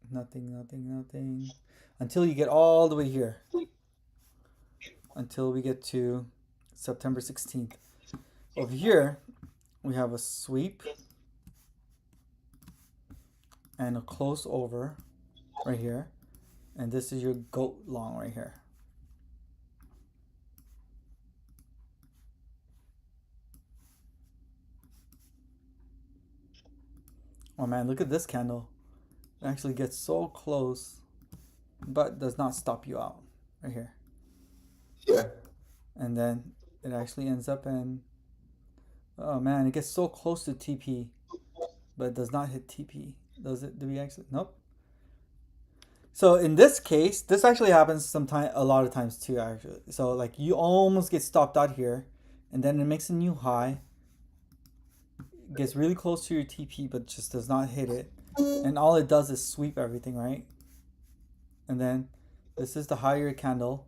Speaker 1: Nothing. Until you get all the way here. Until we get to September 16th. Over here, we have a sweep and a close over right here. And this is your goat long right here. Oh man, look at this candle. It actually gets so close, but does not stop you out right here.
Speaker 2: yeah.
Speaker 1: And then it actually ends up in, oh man, it gets so close to TP, but it does not hit TP. Does it? Do we actually? Nope. So in this case, this actually happens a lot of times too, actually. So like you almost get stopped out here, and then it makes a new high, gets really close to your TP, but just does not hit it. And all it does is sweep everything, right? And then this is the higher candle.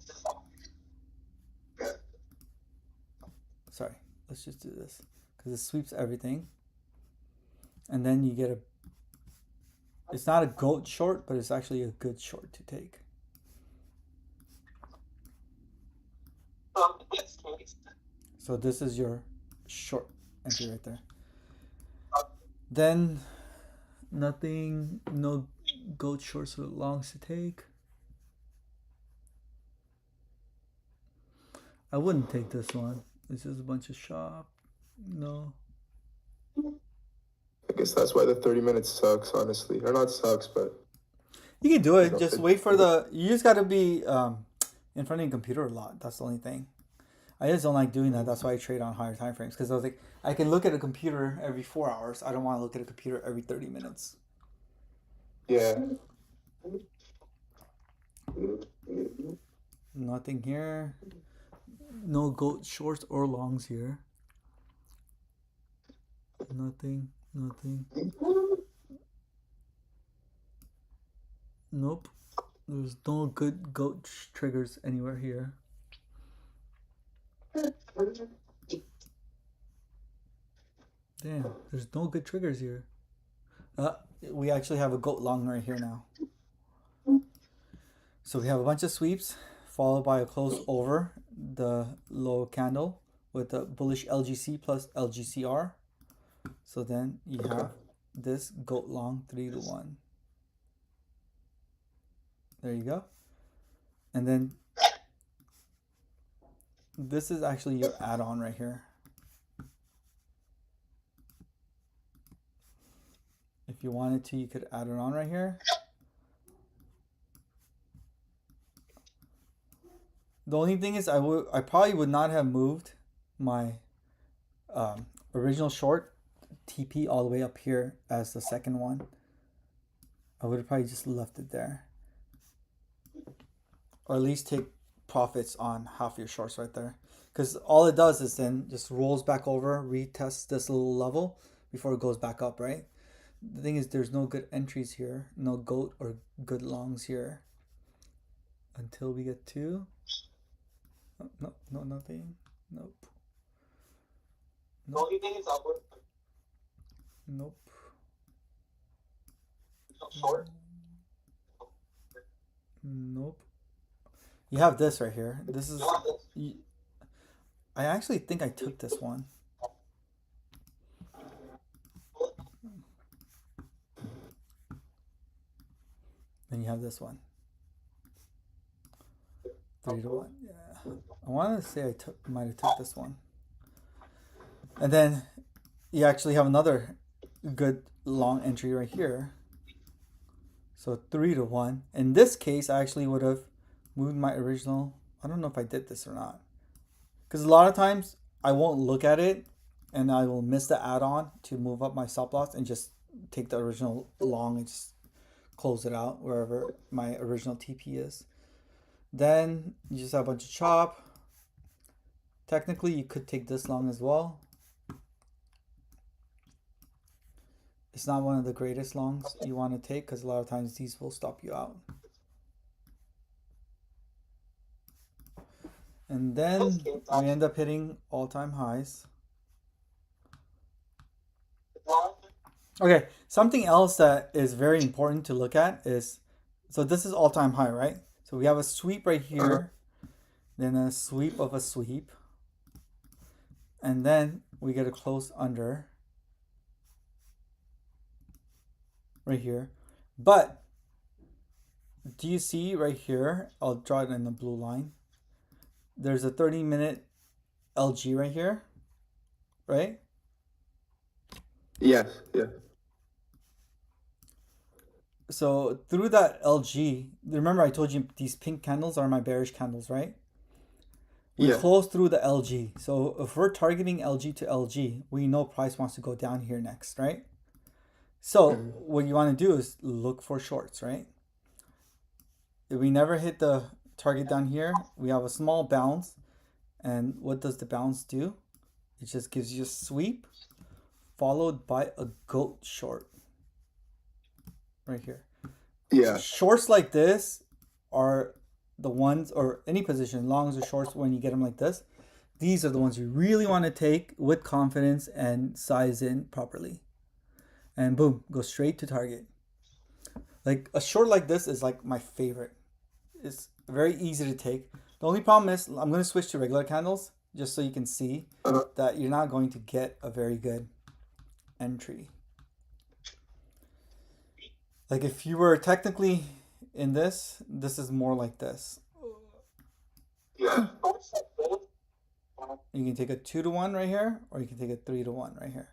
Speaker 1: Sorry, let's just do this because it sweeps everything. And then you get it's not a goat short, but it's actually a good short to take. So this is your short entry right there. Then nothing, no goat shorts or longs to take. I wouldn't take this one. This is a bunch of shop. No.
Speaker 2: I guess that's why the 30 minutes sucks, honestly. Or not sucks, but
Speaker 1: You can do it. Just wait for you just gotta be in front of your computer a lot. That's the only thing. I just don't like doing that. That's why I trade on higher time frames. Because I was like, I can look at a computer every 4 hours. I don't want to look at a computer every 30 minutes.
Speaker 2: yeah.
Speaker 1: Nothing here. No goat shorts or longs here. Nothing. Nope. There's no good goat triggers anywhere here. Damn, there's no good triggers here. We actually have a goat long right here now. So we have a bunch of sweeps followed by a close over the low candle with the bullish LGC plus LGCR. So then you have this goat long 3-1. There you go. And then this is actually your add-on right here. If you wanted to, you could add it on right here. The only thing is I probably would not have moved my original short TP all the way up here as the second one. I would have probably just left it there. Or at least take profits on half your shorts right there. Because all it does is then just rolls back over, retests this little level before it goes back up, right? The thing is there's no good entries here. No goat or good longs here. Until we get to... No, nothing. Nope.
Speaker 3: The only thing is upward.
Speaker 1: Nope.
Speaker 3: Short.
Speaker 1: Nope. You have this right here. This is... I actually think I took this one. Then you have this one. 3-1. Yeah. I wanted to say I might have took this one. And then you actually have another good long entry right here. So 3-1. In this case, I actually would have moved my original. I don't know if I did this or not. Because a lot of times I won't look at it and I will miss the add-on to move up my stop loss and just take the original long and just close it out wherever my original TP is. Then you just have a bunch of chop. Technically, you could take this long as well. It's not one of the greatest longs you want to take because a lot of times these will stop you out. And then we end up hitting all-time highs. Okay, something else that is very important to look at is, so this is all-time high, right? So we have a sweep right here, then a sweep of a sweep, and then we get a close under right here. But do you see right here? I'll draw it in the blue line. There's a 30-minute LG right here, right?
Speaker 2: Yes, yeah.
Speaker 1: So through that LG, remember I told you these pink candles are my bearish candles, right? We close through the LG. So if we're targeting LG to LG, we know price wants to go down here next, right? So what you want to do is look for shorts, right? If we never hit the target down here, we have a small bounce. And what does the bounce do? It just gives you a sweep followed by a goat short right here.
Speaker 2: Yeah.
Speaker 1: Shorts like this are the ones, or any position, longs or shorts, when you get them like this, these are the ones you really want to take with confidence and size in properly. And boom, go straight to target. Like a short like this is like my favorite. It's very easy to take. The only problem is I'm going to switch to regular candles just so you can see that you're not going to get a very good entry. Like if you were technically in this is more like this.
Speaker 2: Yeah.
Speaker 1: You can take a 2-to-1 right here, or you can take a 3-to-1 right here.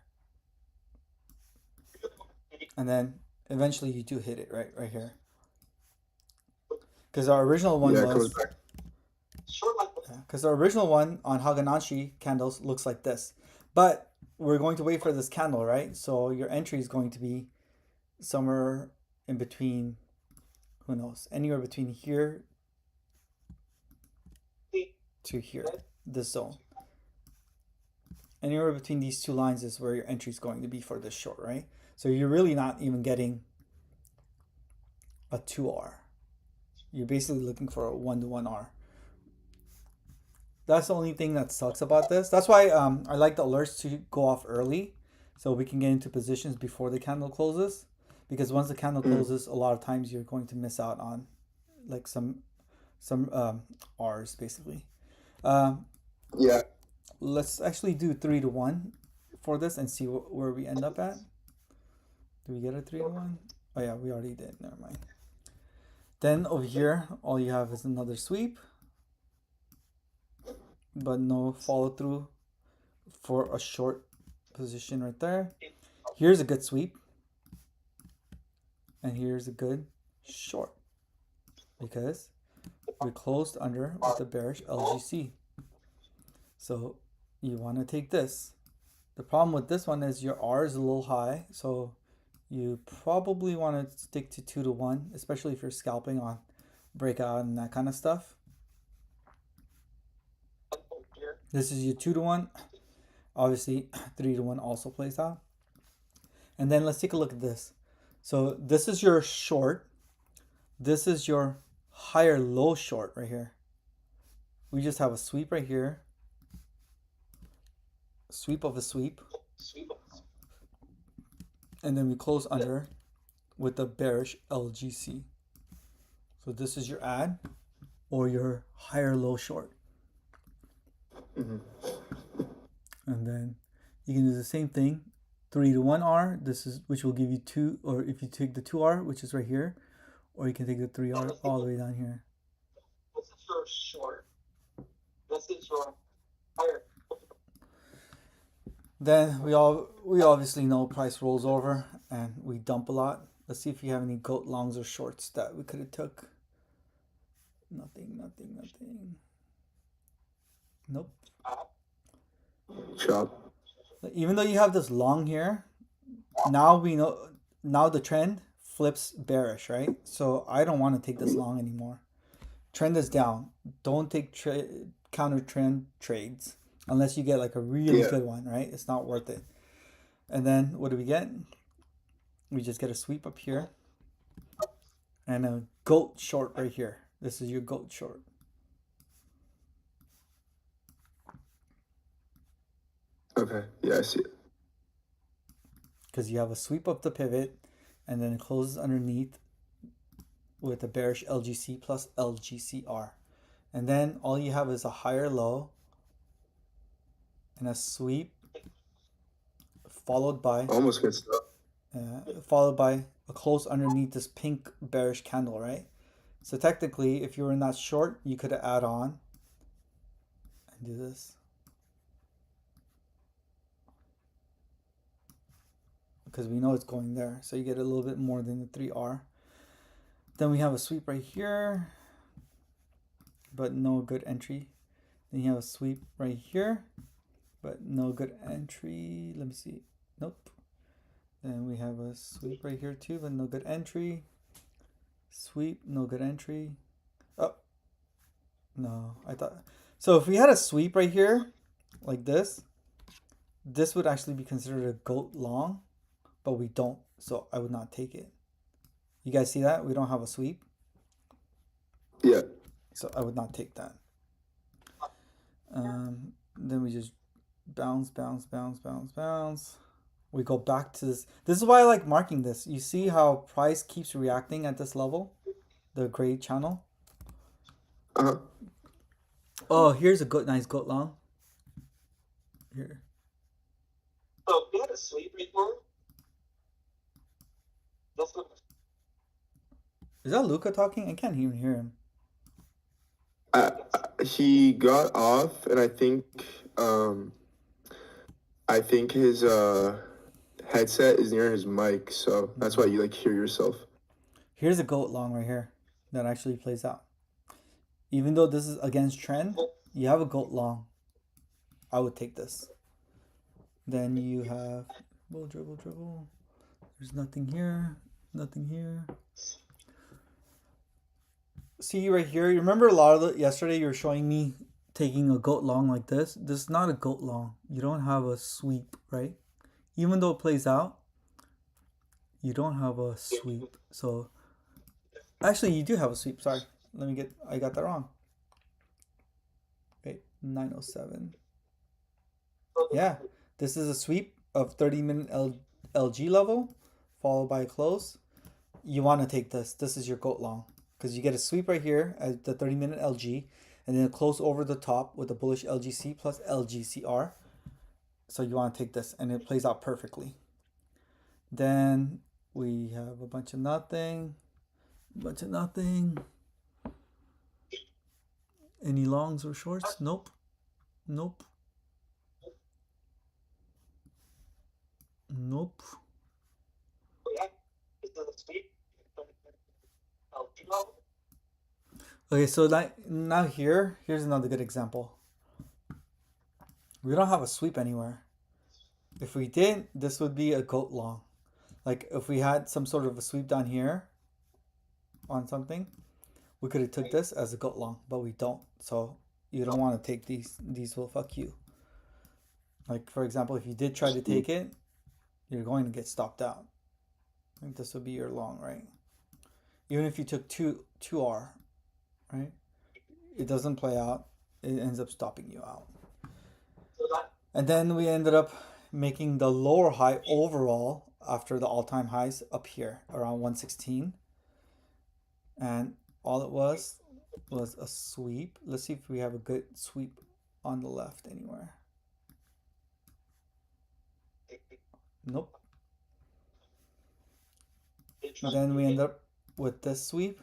Speaker 1: And then eventually you do hit it right here. Because our original one was, because our original one on Haganashi candles looks like this. But we're going to wait for this candle, right? So your entry is going to be somewhere in between, who knows, anywhere between here to here, this zone. Anywhere between these two lines is where your entry is going to be for this short, right? So you're really not even getting a 2R. You're basically looking for a 1-to-1R. That's the only thing that sucks about this. That's why I like the alerts to go off early, so we can get into positions before the candle closes. Because once the candle closes, a lot of times you're going to miss out on like some R's basically.
Speaker 2: Yeah.
Speaker 1: Let's actually do 3-to-1 for this and see where we end up at. Do we get a 3-to-1? Oh yeah, we already did. Never mind. Then over here, all you have is another sweep, but no follow through for a short position right there. Here's a good sweep, and here's a good short because we closed under with the bearish LGC. So you want to take this. The problem with this one is your R is a little high, so you probably want to stick to 2-to-1, especially if you're scalping on breakout and that kind of stuff. This is your 2-to-1. Obviously, 3-to-1 also plays out. And then let's take a look at this. So this is your short. This is your higher low short right here. We just have a sweep right here. Sweep of a sweep. And then we close under with the bearish LGC. So this is your add or your higher low short. And then you can do the same thing, 3-to-1R. This is which will give you 2, or if you take the 2R, which is right here, or you can take the 3R all the way down here.
Speaker 3: This is your short. This is your higher.
Speaker 1: Then we obviously know price rolls over and we dump a lot. Let's see if you have any goat longs or shorts that we could have took. Nothing. Nope.
Speaker 2: Chop.
Speaker 1: Even though you have this long here, now we know, now the trend flips bearish, right? So I don't want to take this long anymore. Trend is down. Don't take counter trend trades unless you get like a really good one, right? It's not worth it. And then what do we get? We just get a sweep up here and a goat short right here. This is your goat short.
Speaker 2: Okay, yeah, I see it.
Speaker 1: Because you have a sweep up the pivot and then it closes underneath with a bearish LGC plus LGCR. And then all you have is a higher low and a sweep followed by
Speaker 2: Almost good stuff.
Speaker 1: followed by a close underneath this pink bearish candle, right? So technically, if you were in that short, you could add on and do this. Because we know it's going there. So you get a little bit more than the 3R. Then we have a sweep right here, but no good entry. Then you have a sweep right here, but no good entry. Let me see. Nope. Then we have a sweep right here too, but no good entry. Sweep, no good entry. Oh, no, I thought. So if we had a sweep right here, like this would actually be considered a goat long, but we don't. So I would not take it. You guys see that? We don't have a sweep.
Speaker 2: Yeah.
Speaker 1: So I would not take that. Then we just bounce, bounce, bounce, bounce, bounce. We go back to this. This is why I like marking this. You see how price keeps reacting at this level? The gray channel.
Speaker 2: Uh-huh.
Speaker 1: Oh, here's a good, nice goat long. Here.
Speaker 3: So we had a sweep report.
Speaker 1: Is that Luca talking? I can't even hear him.
Speaker 2: He got off, and I think his headset is near his mic, so that's why you like hear yourself.
Speaker 1: Here's a goat long right here that actually plays out. Even though this is against trend, you have a goat long. I would take this. Then you have dribble. There's nothing here, nothing here. See right here, you remember a lot of the, yesterday you were showing me taking a goat long like this. This is not a goat long. You don't have a sweep, right? Even though it plays out, you don't have a sweep. So actually you do have a sweep. Sorry, I got that wrong. Wait, 907. Yeah, this is a sweep of 30-minute LG level followed by a close. You want to take this. This is your goat long. Because you get a sweep right here at the 30-minute LG, and then a close over the top with a bullish LGC plus LGCR. So you want to take this, and it plays out perfectly. Then we have a bunch of nothing. Any longs or shorts? Nope. Okay, so now here's another good example. We don't have a sweep anywhere. If we did, this would be a goat long. Like if we had some sort of a sweep down here on something, we could have took this as a goat long, but we don't. So you don't want to take these. These will fuck you. Like for example, if you did try to take it, you're going to get stopped out. I think this would be your long, right? Even if you took 2R, right? It doesn't play out. It ends up stopping you out. And then we ended up making the lower high overall after the all-time highs up here around 116. And all it was a sweep. Let's see if we have a good sweep on the left anywhere. Nope. And then we end up with this sweep.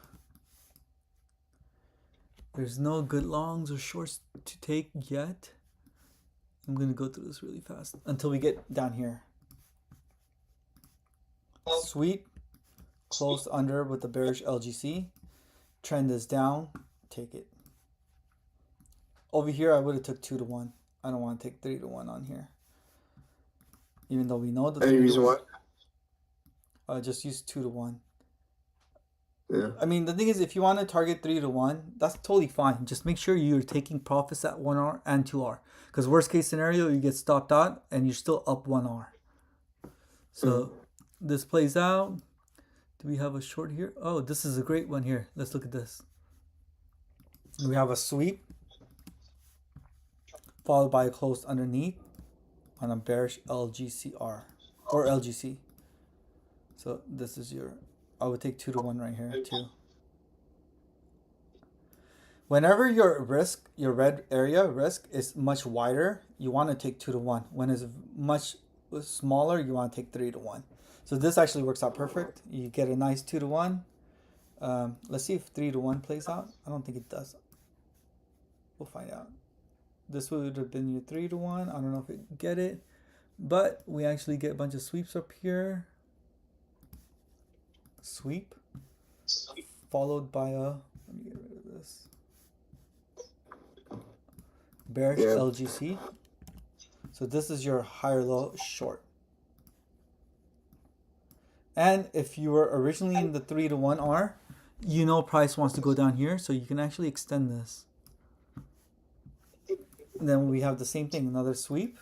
Speaker 1: There's no good longs or shorts to take yet. I'm going to go through this really fast until we get down here. Sweep, close under with the bearish LGC. Trend is down, take it. Over here, I would have took 2 to 1. I don't want to take 3 to 1 on here. Even though we know the
Speaker 2: Any
Speaker 1: 3
Speaker 2: reason
Speaker 1: to
Speaker 2: why?
Speaker 1: just use 2 to 1.
Speaker 2: Yeah.
Speaker 1: I mean, the thing is, if you want to target 3 to 1, that's totally fine. Just make sure you're taking profits at 1R and 2R. Because worst case scenario, you get stopped out and you're still up 1R. So this plays out. Do we have a short here? Oh, this is a great one here. Let's look at this. We have a sweep followed by a close underneath on a bearish LGCR or LGC. So this is your, I would take 2 to 1 right here too. Whenever your risk, your red area risk is much wider, you want to take 2 to 1. When it's much smaller, you want to take 3 to 1. So this actually works out perfect. You get a nice 2 to 1. Let's see if 3 to 1 plays out. I don't think it does. We'll find out. This would have been your 3 to 1. I don't know if it get it, but we actually get a bunch of sweeps up here. Sweep followed by a, let me get rid of this, bearish LGC. So this is your higher low short. And if you were originally in the 3 to 1R, you know price wants to go down here, so you can actually extend this. And then we have the same thing, another sweep.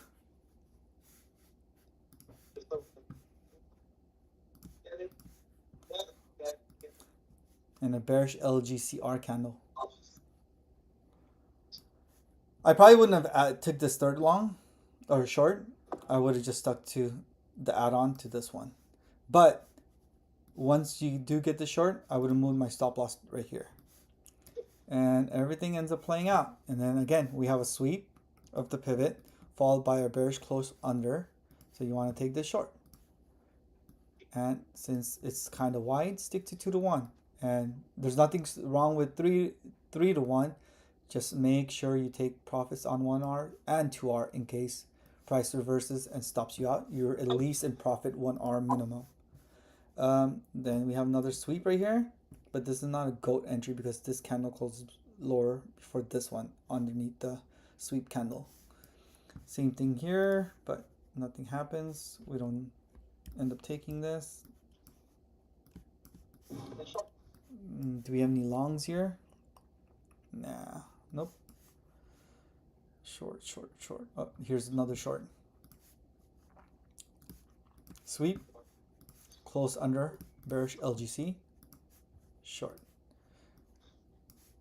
Speaker 1: And a bearish LGCR candle. I probably wouldn't have took this third long or short. I would have just stuck to the add-on to this one. But once you do get the short, I would have moved my stop loss right here. And everything ends up playing out. And then again, we have a sweep of the pivot followed by a bearish close under. So you want to take this short. And since it's kind of wide, stick to 2 to 1. And there's nothing wrong with 3 to 1. Just make sure you take profits on 1R and 2R in case price reverses and stops you out. You're at least in profit 1R minimum. Then we have another sweep right here, but this is not a GOAT entry because this candle closes lower for this one underneath the sweep candle. Same thing here, but nothing happens. We don't end up taking this. Do we have any longs here? Nah, nope. Short, short, short. Oh, here's another short. Sweep, close under, bearish LGC, short.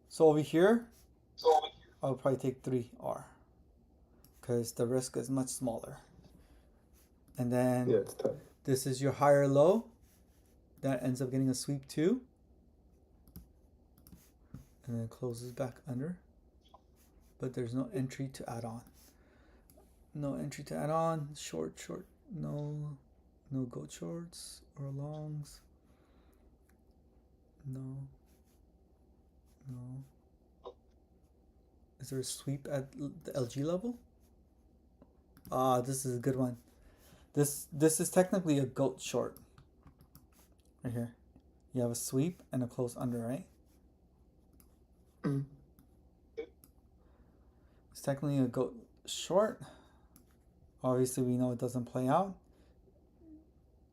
Speaker 1: So over here, I'll probably take 3R because the risk is much smaller. And then
Speaker 2: Yeah, it's tough.
Speaker 1: this is your higher low. That ends up getting a sweep too. And then closes back under. But there's no entry to add on. No entry to add on. Short, short. No goat shorts or longs. No. Is there a sweep at the LG level? Ah, this is a good one. This is technically a goat short. Right here. You have a sweep and a close under, right? It's technically a goat short. Obviously, we know it doesn't play out.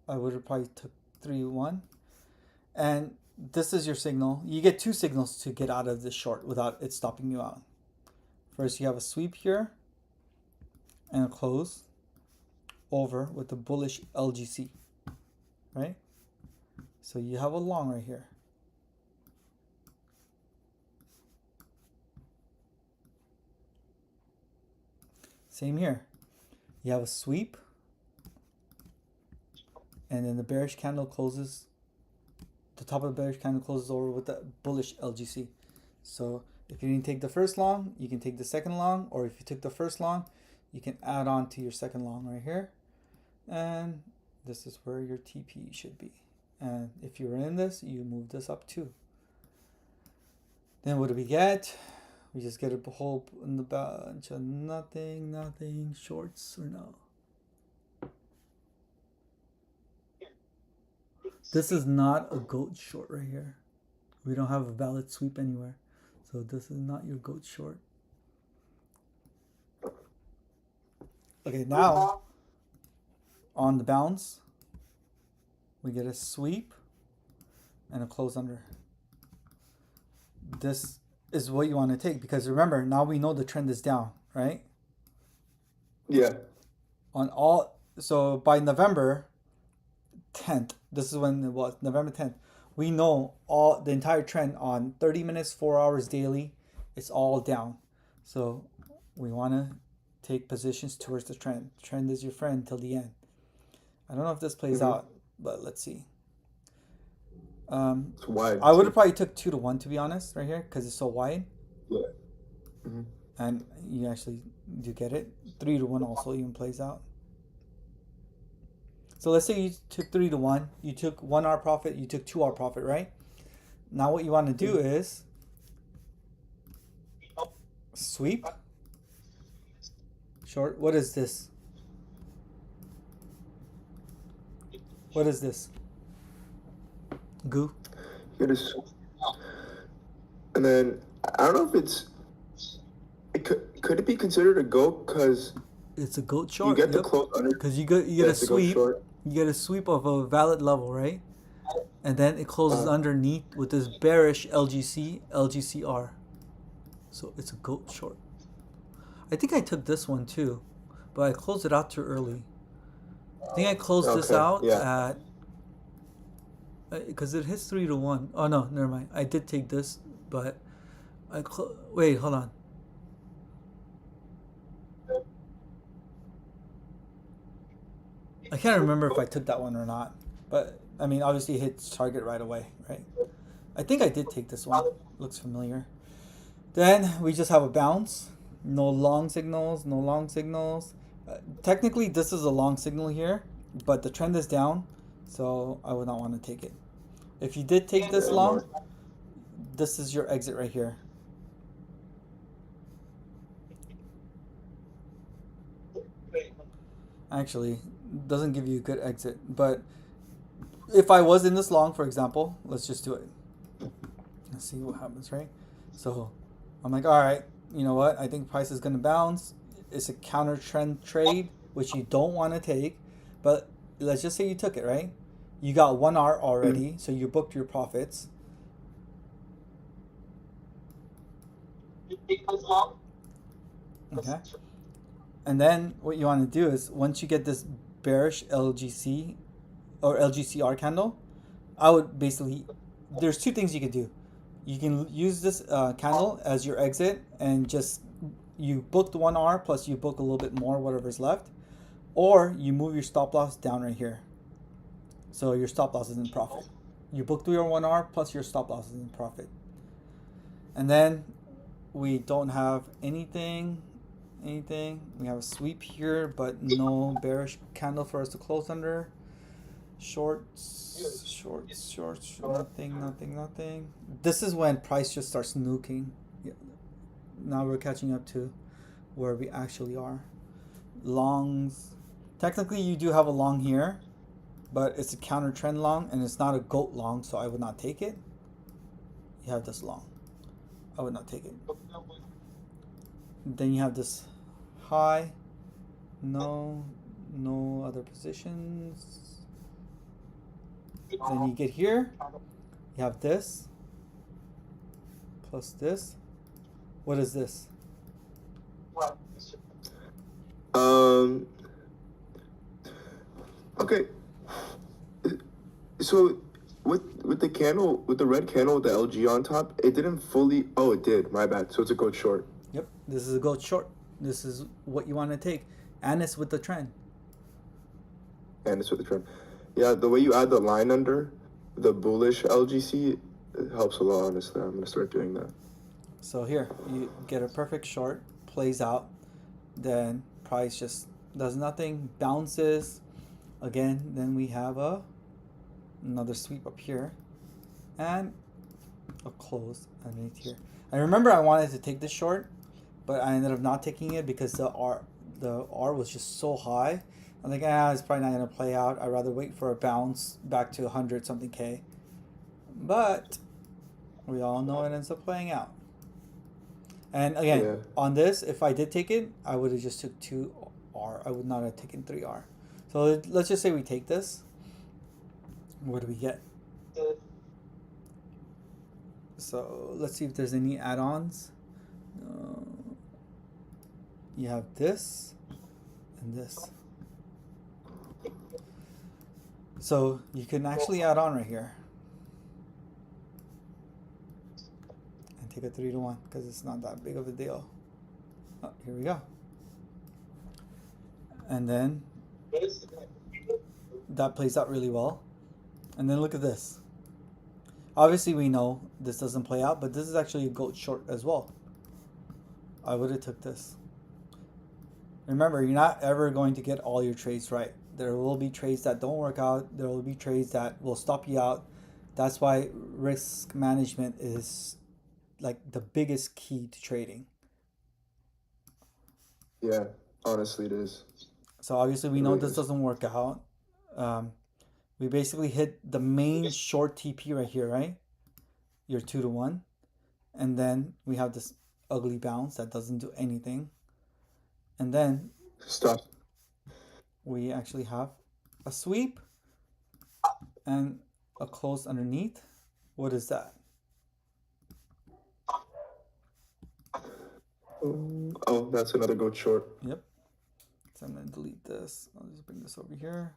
Speaker 1: I would have probably took 3-1. And this is your signal. You get 2 signals to get out of this short without it stopping you out. First, you have a sweep here and a close over with the bullish LGC, right? So you have a long right here. Same here. You have a sweep and then the bearish candle closes, the top of the bearish candle closes over with the bullish LGC. So if you didn't take the first long, you can take the second long, or if you took the first long, you can add on to your second long right here. And this is where your TP should be. And if you were in this, you move this up too. Then what do we get? We just get a whole in the bunch of nothing, shorts or no. This is not a goat short right here. We don't have a valid sweep anywhere. So this is not your goat short. Okay, now on the bounce, we get a sweep and a close under. This is what you want to take because remember, now we know the trend is down, right?
Speaker 2: Yeah.
Speaker 1: So by November 10th, this is when it was, November 10th, we know the entire trend on 30 minutes, 4 hours daily, it's all down. So we want to take positions towards the trend. Trend is your friend till the end. I don't know if this plays out, but let's see.
Speaker 2: It's wide.
Speaker 1: I would have probably took 2 to 1 to be honest, right here, because it's so wide.
Speaker 2: Yeah.
Speaker 1: And you actually do get it. 3 to 1 also even plays out. So let's say you took 3 to 1. You took 1 hour profit. You took 2 hour profit, right? Now what you want to do is sweep. Short. What is this? What is this? Goo.
Speaker 2: And then I don't know if could it be considered a goat because
Speaker 1: it's a goat short.
Speaker 2: You get the close under
Speaker 1: because you get a sweep. You get a sweep of a valid level, right? And then it closes underneath with this bearish LGCR. So it's a goat short. I think I took this one too, but I closed it out too early. I think I closed this out at because it hits 3 to 1. Oh no, never mind. I did take this, but wait, hold on. I can't remember if I took that one or not, but I mean, obviously it hits target right away, right? I think I did take this one. Looks familiar. Then we just have a bounce. No long signals, no long signals. Technically, this is a long signal here, but the trend is down, so I would not want to take it. If you did take this long, this is your exit right here. Actually, doesn't give you a good exit, but if I was in this long, for example, let's just do it. Let's see what happens, right? So I'm like, all right, you know what? I think price is going to bounce. It's a counter trend trade, which you don't want to take, but let's just say you took it, right? You got 1 hour already, so you booked your profits. Okay. And then what you want to do is once you get this bearish LGC or LGCR candle, I would basically, there's 2 things you could do. You can use this candle as your exit and just you booked 1 hour plus you book a little bit more, whatever's left, or you move your stop loss down right here. So your stop loss is in profit. You booked your 1 hour plus your stop loss is in profit. And then we don't have anything. We have a sweep here, but no bearish candle for us to close under. Shorts, nothing. This is when price just starts nuking. Now we're catching up to where we actually are. Longs, technically you do have a long here, but it's a counter trend long and it's not a goat long, so I would not take it. You have this long, I would not take it. Then you have this high, no other positions. Then you get here, you have this plus this. What is this?
Speaker 2: Okay. So with the candle, with the red candle with the LG on top, it didn't fully. Oh, it did. My bad. So it's a goat short.
Speaker 1: Yep. This is a goat short. This is what you want to take, and it's with the trend.
Speaker 2: Yeah, the way you add the line under the bullish LGC, it helps a lot. Honestly, I'm gonna start doing that.
Speaker 1: So here you get a perfect short, plays out, then price just does nothing, bounces again. Then we have another sweep up here, and a close underneath here. I remember I wanted to take this short, but I ended up not taking it because the R was just so high. I'm like, it's probably not gonna play out. I'd rather wait for a bounce back to 100 something K. But we all know it ends up playing out. And again, on this, if I did take it, I would have just took 2 R. I would not have taken 3R. So let's just say we take this. What do we get? So let's see if there's any add-ons. You have this and this. So you can actually add on right here. And take a 3-to-1 because it's not that big of a deal. Oh, here we go. And then that plays out really well. And then look at this. Obviously we know this doesn't play out, but this is actually a goat short as well. I would have took this. Remember, you're not ever going to get all your trades right. There will be trades that don't work out. There will be trades that will stop you out. That's why risk management is like the biggest key to trading.
Speaker 2: Yeah, honestly, it is.
Speaker 1: So obviously we know this doesn't work out. We basically hit the main short TP right here, right? Your 2-to-1. And then we have this ugly bounce that doesn't do anything. And then
Speaker 2: Stop.
Speaker 1: we actually have a sweep and a close underneath. What is that?
Speaker 2: Oh, that's another goat short.
Speaker 1: Yep. So I'm going to delete this. I'll just bring this over here.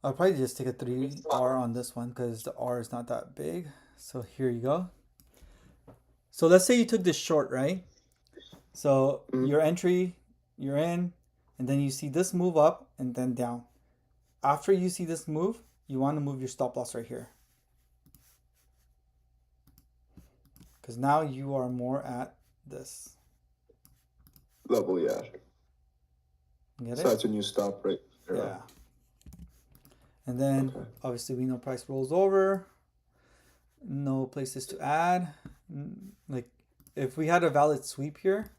Speaker 1: I'll probably just take a 3R on this one because the R is not that big. So here you go. So let's say you took this short, right? So your entry, you're in, and then you see this move up and then down. After you see this move, you want to move your stop loss right here. Because now you are more at this
Speaker 2: level, yeah.
Speaker 1: Get
Speaker 2: So
Speaker 1: it?
Speaker 2: that's a new stop right there.
Speaker 1: Yeah. And then obviously we know price rolls over. No places to add. Like if we had a valid sweep here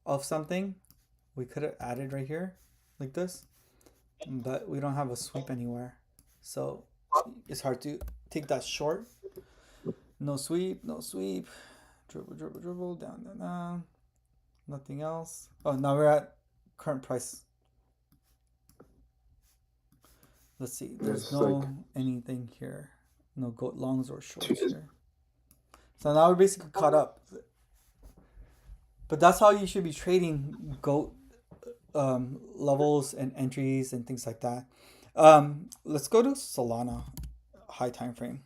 Speaker 1: of something, we could have added right here like this. But we don't have a sweep anywhere. So it's hard to take that short. No sweep, no sweep. Dribble, dribble, dribble, down, down, down. Nothing else. Oh, now we're at current price. Let's see. There's
Speaker 2: It's
Speaker 1: no
Speaker 2: like
Speaker 1: anything here. No goat longs or shorts
Speaker 2: Two-
Speaker 1: here. So now we're basically caught up. But that's how you should be trading goat levels and entries and things like that. Let's go to Solana high time frame.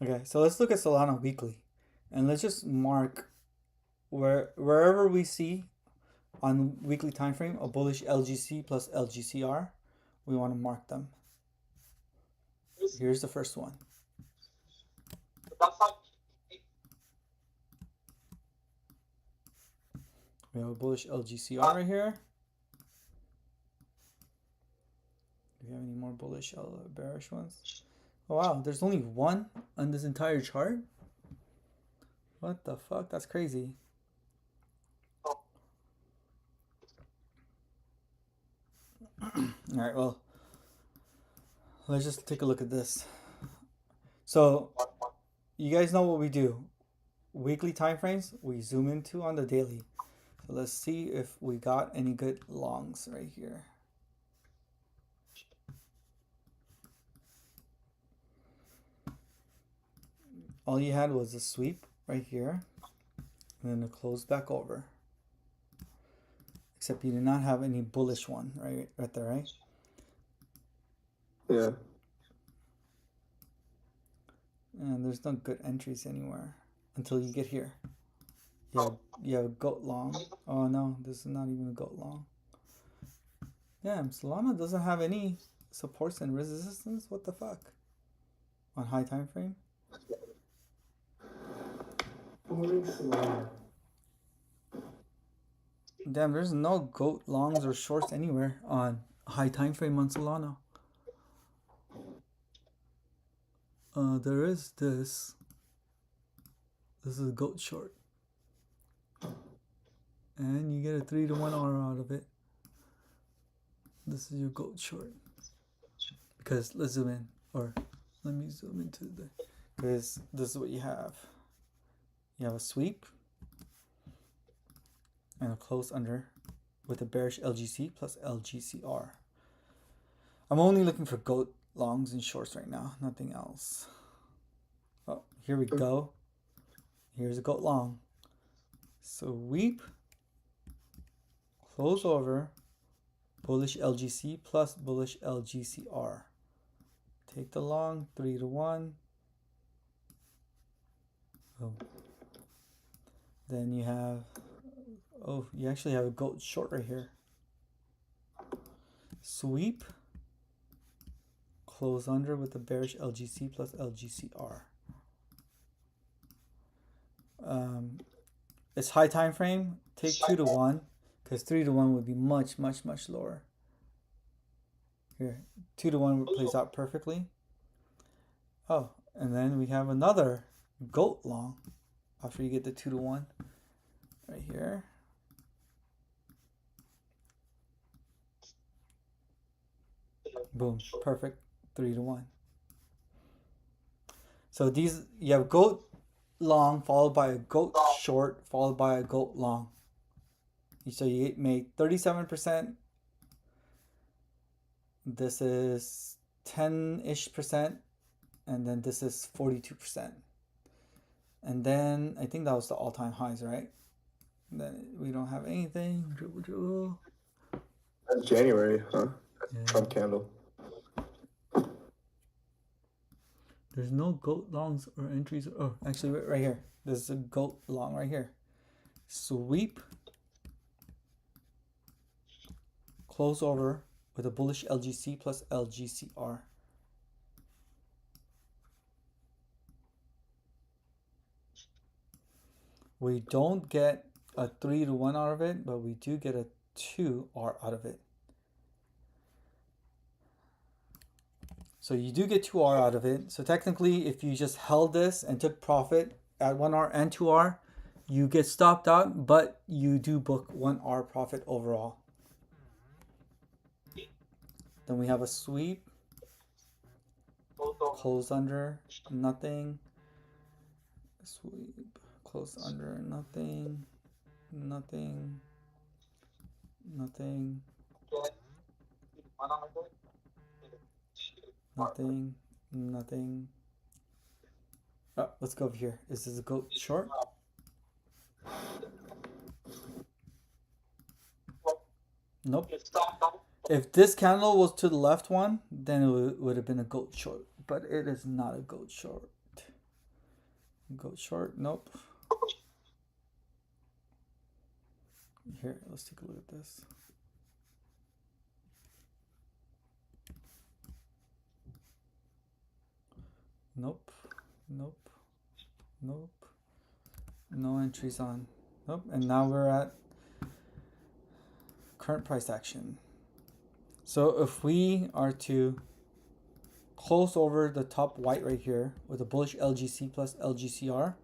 Speaker 1: Okay, so let's look at Solana weekly, and let's just mark wherever we see on weekly time frame a bullish LGC plus LGCR, we want to mark them. Here's the first one. We have a bullish LGCR right here. Do we have any more bullish bearish ones? Oh wow, there's only one on this entire chart? What the fuck? That's crazy. Alright, well, let's just take a look at this. So, you guys know what we do. Weekly time frames, we zoom into on the daily. So let's see if we got any good longs right here. All you had was a sweep right here, and then a close back over. Except you did not have any bullish one right there, right?
Speaker 2: Yeah.
Speaker 1: And there's no good entries anywhere until you get here. You have a goat long. Oh no, this is not even a goat long. Damn, Solana doesn't have any supports and resistance. What the fuck? On high time frame. Damn, there's no goat longs or shorts anywhere on high time frame on Solana. There is this. This is a goat short. And you get a 3-to-1 R out of it. This is your gold short. Because let's zoom in, or let me zoom into the, because this is what you have. You have a sweep and a close under with a bearish LGC plus LGCR. I'm only looking for gold longs and shorts right now, nothing else. Oh, here we go. Here's a gold long. Sweep, close over, bullish LGC plus bullish LGCR. Take the long, 3 to 1. Oh. Then you have, oh, you actually have a gold short right here. Sweep, close under with the bearish LGC plus LGCR. It's high time frame. Take 2 to 1, because 3 to 1 would be much lower. Here, 2 to 1 plays out perfectly. Oh, and then we have another gold long after you get the 2 to 1 right here. Boom, perfect, 3 to 1. So these, you have gold long followed by a gold short followed by a gold long. So you made 37%. This is 10-ish percent, and then this is 42%. And then I think that was the all-time highs, right? And then we don't have anything.
Speaker 2: That's January, huh?
Speaker 1: Yeah.
Speaker 2: Trump candle.
Speaker 1: There's no gold longs or entries. Oh, actually, right here. There's a gold long right here. Sweep. Close over with a bullish LGC plus LGCR. We don't get a 3 to 1 out of it, but we do get a 2R out of it. So you do get 2R out of it. So technically, if you just held this and took profit at 1R and 2R, you get stopped out, but you do book 1R profit overall. Then we have a sweep, close under, nothing, sweep, close under, nothing, nothing, nothing, nothing, nothing. Oh, let's go over here. Is this a gold short? Nope. If this candle was to the left one, then it would have been a gold short, but it is not a gold short. Gold short, nope. Here, let's take a look at this. Nope, nope, nope. No entries on. Nope, and now we're at current price action. So if we are to close over the top white right here with a bullish LGC plus LGCR,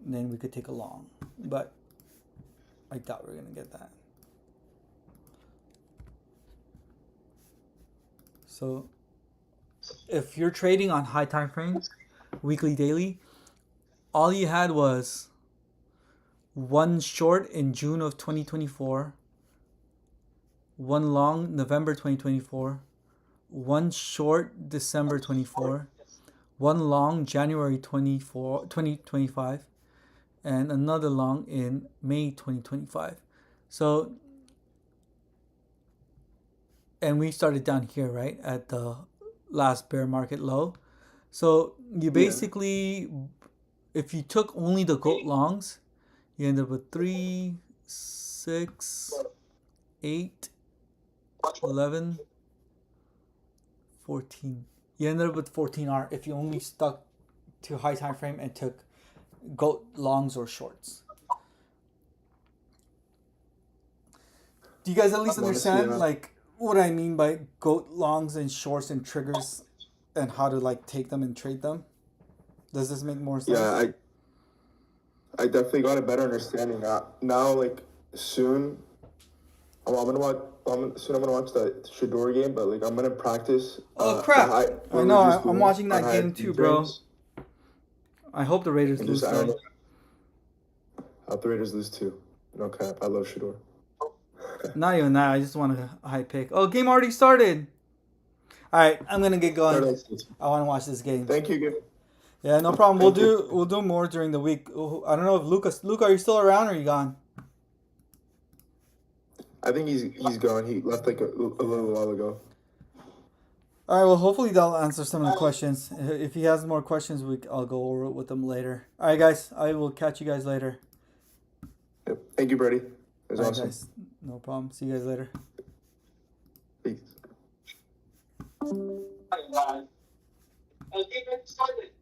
Speaker 1: then we could take a long, but I doubt we're gonna get that. So if you're trading on high time frames, weekly, daily, all you had was one short in June of 2024, one long November 2024, one short December 24, one long January 2025, and another long in May 2025. So, and we started down here, right, at the last bear market low. So you basically, if you took only the gold longs, you end up with 3, 6, 8, 11, 14. You ended up with 14R if you only stuck to high time frame and took gold longs or shorts. Do you guys at least understand like what I mean by gold longs and shorts and triggers and how to like take them and trade them? Does this make more sense?
Speaker 2: Yeah, I definitely got a better understanding now. Like soon, I'm gonna watch. Soon I'm gonna watch that Shador game, but like I'm gonna practice.
Speaker 1: Oh crap! I know. I'm watching that
Speaker 2: on
Speaker 1: game
Speaker 2: high
Speaker 1: too, bro.
Speaker 2: defense.
Speaker 1: I hope the Raiders
Speaker 2: And
Speaker 1: lose.
Speaker 2: just, I don't
Speaker 1: Though.
Speaker 2: know. I hope the Raiders lose too. No cap. I love Shador.
Speaker 1: Not even that. I just want a high pick. Oh, game already started. All right, I'm gonna get going. I want to watch this game.
Speaker 2: Thank you. Good.
Speaker 1: Yeah, no problem. We'll do more during the week. I don't know if Luke, are you still around or are you gone?
Speaker 2: I think he's gone. He left like a little while ago.
Speaker 1: All right. Well, hopefully they'll answer some of the questions. If he has more questions, I'll go over it with them later. All right, guys. I will catch you guys later.
Speaker 2: Yep. Thank you, Brady. It was
Speaker 1: All right,
Speaker 2: awesome.
Speaker 1: guys. No problem. See you guys later.
Speaker 2: Peace.
Speaker 3: Okay, let's start it.